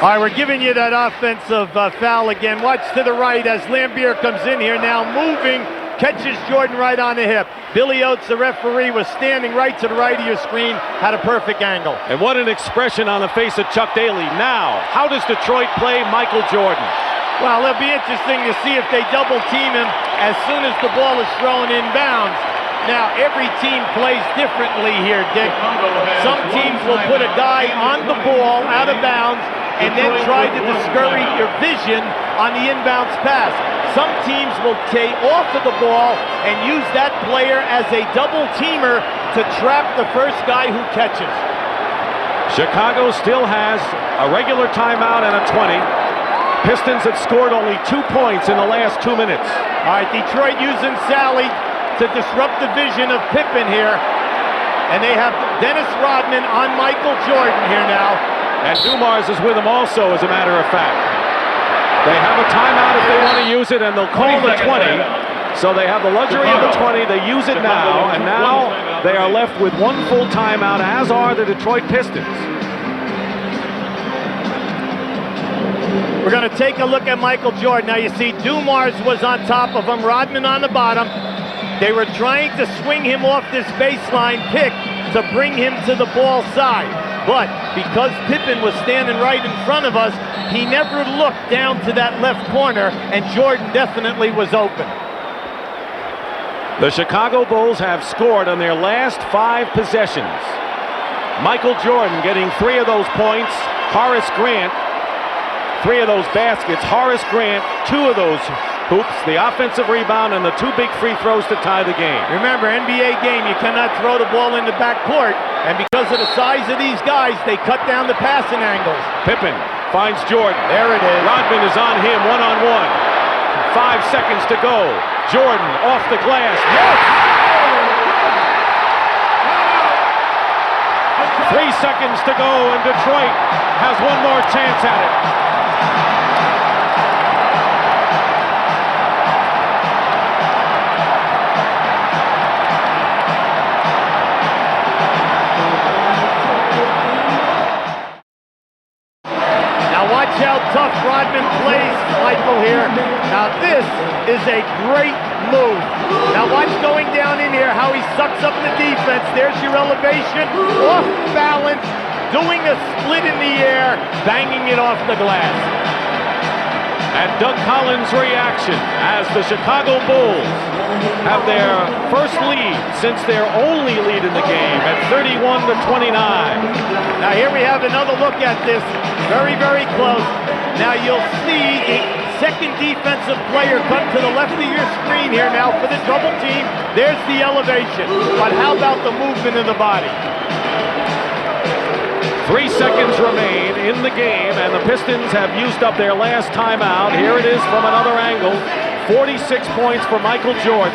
All right, we're giving you that offensive foul again. Watch to the right as Lambeer comes in here now, moving, catches Jordan right on the hip. Billy Oates, the referee, was standing right to the right of your screen, had a perfect angle. And what an expression on the face of Chuck Daly. Now, how does Detroit play Michael Jordan? Well, it'll be interesting to see if they double team him as soon as the ball is thrown inbounds. Now, every team plays differently here, Dick. Some teams will put a guy on the ball out of bounds and then try to discourage your vision on the inbounds pass. Some teams will take off of the ball and use that player as a double teamer to trap the first guy who catches. Chicago still has a regular timeout and a 20. Pistons have scored only 2 points in the last 2 minutes. All right, Detroit using Sally to disrupt the vision of Pippen here. And they have Dennis Rodman on Michael Jordan here now. And Dumars is with him also, as a matter of fact. They have a timeout if they want to use it, and they'll call the 20. So they have the luxury of the 20. They use it now, and now they are left with 1 full timeout, as are the Detroit Pistons. We're going to take a look at Michael Jordan. Now you see Dumars was on top of him, Rodman on the bottom. They were trying to swing him off this baseline pick to bring him to the ball side. But because Pippen was standing right in front of us, he never looked down to that left corner, and Jordan definitely was open. The Chicago Bulls have scored on their last 5 possessions. Michael Jordan getting 3 of those points. Horace Grant, 3 of those baskets. Horace Grant, 2 of those hoops, the offensive rebound, and the 2 big free throws to tie the game. Remember, NBA game, you cannot throw the ball in the backcourt, and because of the size of these guys, they cut down the passing angles. Pippen finds Jordan. There it is. Rodman is on him, one-on-one. 5 seconds to go. Jordan off the glass. Yes! 3 seconds to go, and Detroit has one more chance at it. Watch how tough Rodman plays, Michael, here. Now this is a great move. Now watch going down in here, how he sucks up the defense. There's your elevation, off balance, doing a split in the air, banging it off the glass. And Doug Collins' reaction as the Chicago Bulls have their first lead since their only lead in the game at 31-29. Now here we have another look at this. Very, very close. Now you'll see the second defensive player come to the left of your screen here now for the double team. There's the elevation. But how about the movement of the body? 3 seconds remain in the game, and the Pistons have used up their last timeout. Here it is from another angle. 46 points for Michael Jordan.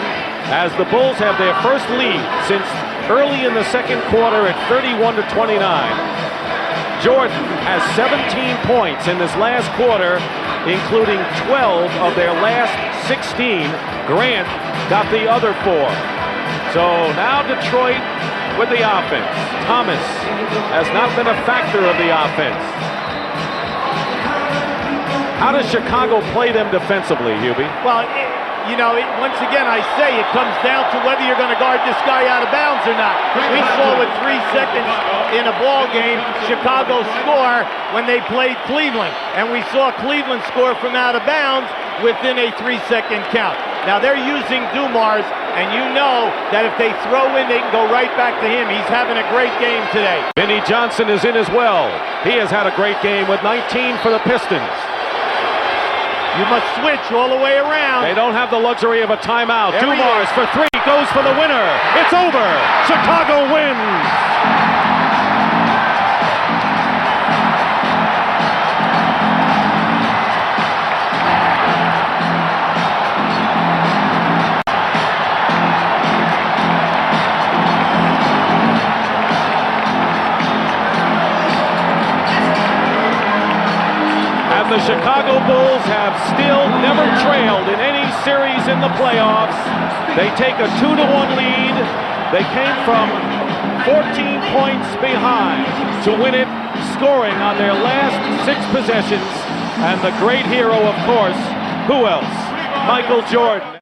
as the Bulls have their first lead since early in the second quarter at 31-29. Jordan has 17 points in this last quarter, including 12 of their last 16. Grant got the other 4. So now Detroit with the offense. Thomas has not been a factor of the offense. How does Chicago play them defensively, Hubie? Well, once again, I say it comes down to whether you're going to guard this guy out of bounds or not. We saw with 3 seconds in a ball game, Chicago score when they played Cleveland. And we saw Cleveland score from out of bounds within a 3-second count. Now they're using Dumars, and you know that if they throw in, they can go right back to him. He's having a great game today. Vinnie Johnson is in as well. He has had a great game with 19 for the Pistons. You must switch all the way around. They don't have the luxury of a timeout. There Dumars for 3, goes for the winner. It's over. Chicago wins. The Chicago Bulls have still never trailed in any series in the playoffs. They take a 2-1 lead. They came from 14 points behind to win it, scoring on their last 6 possessions. And the great hero, of course, who else? Michael Jordan.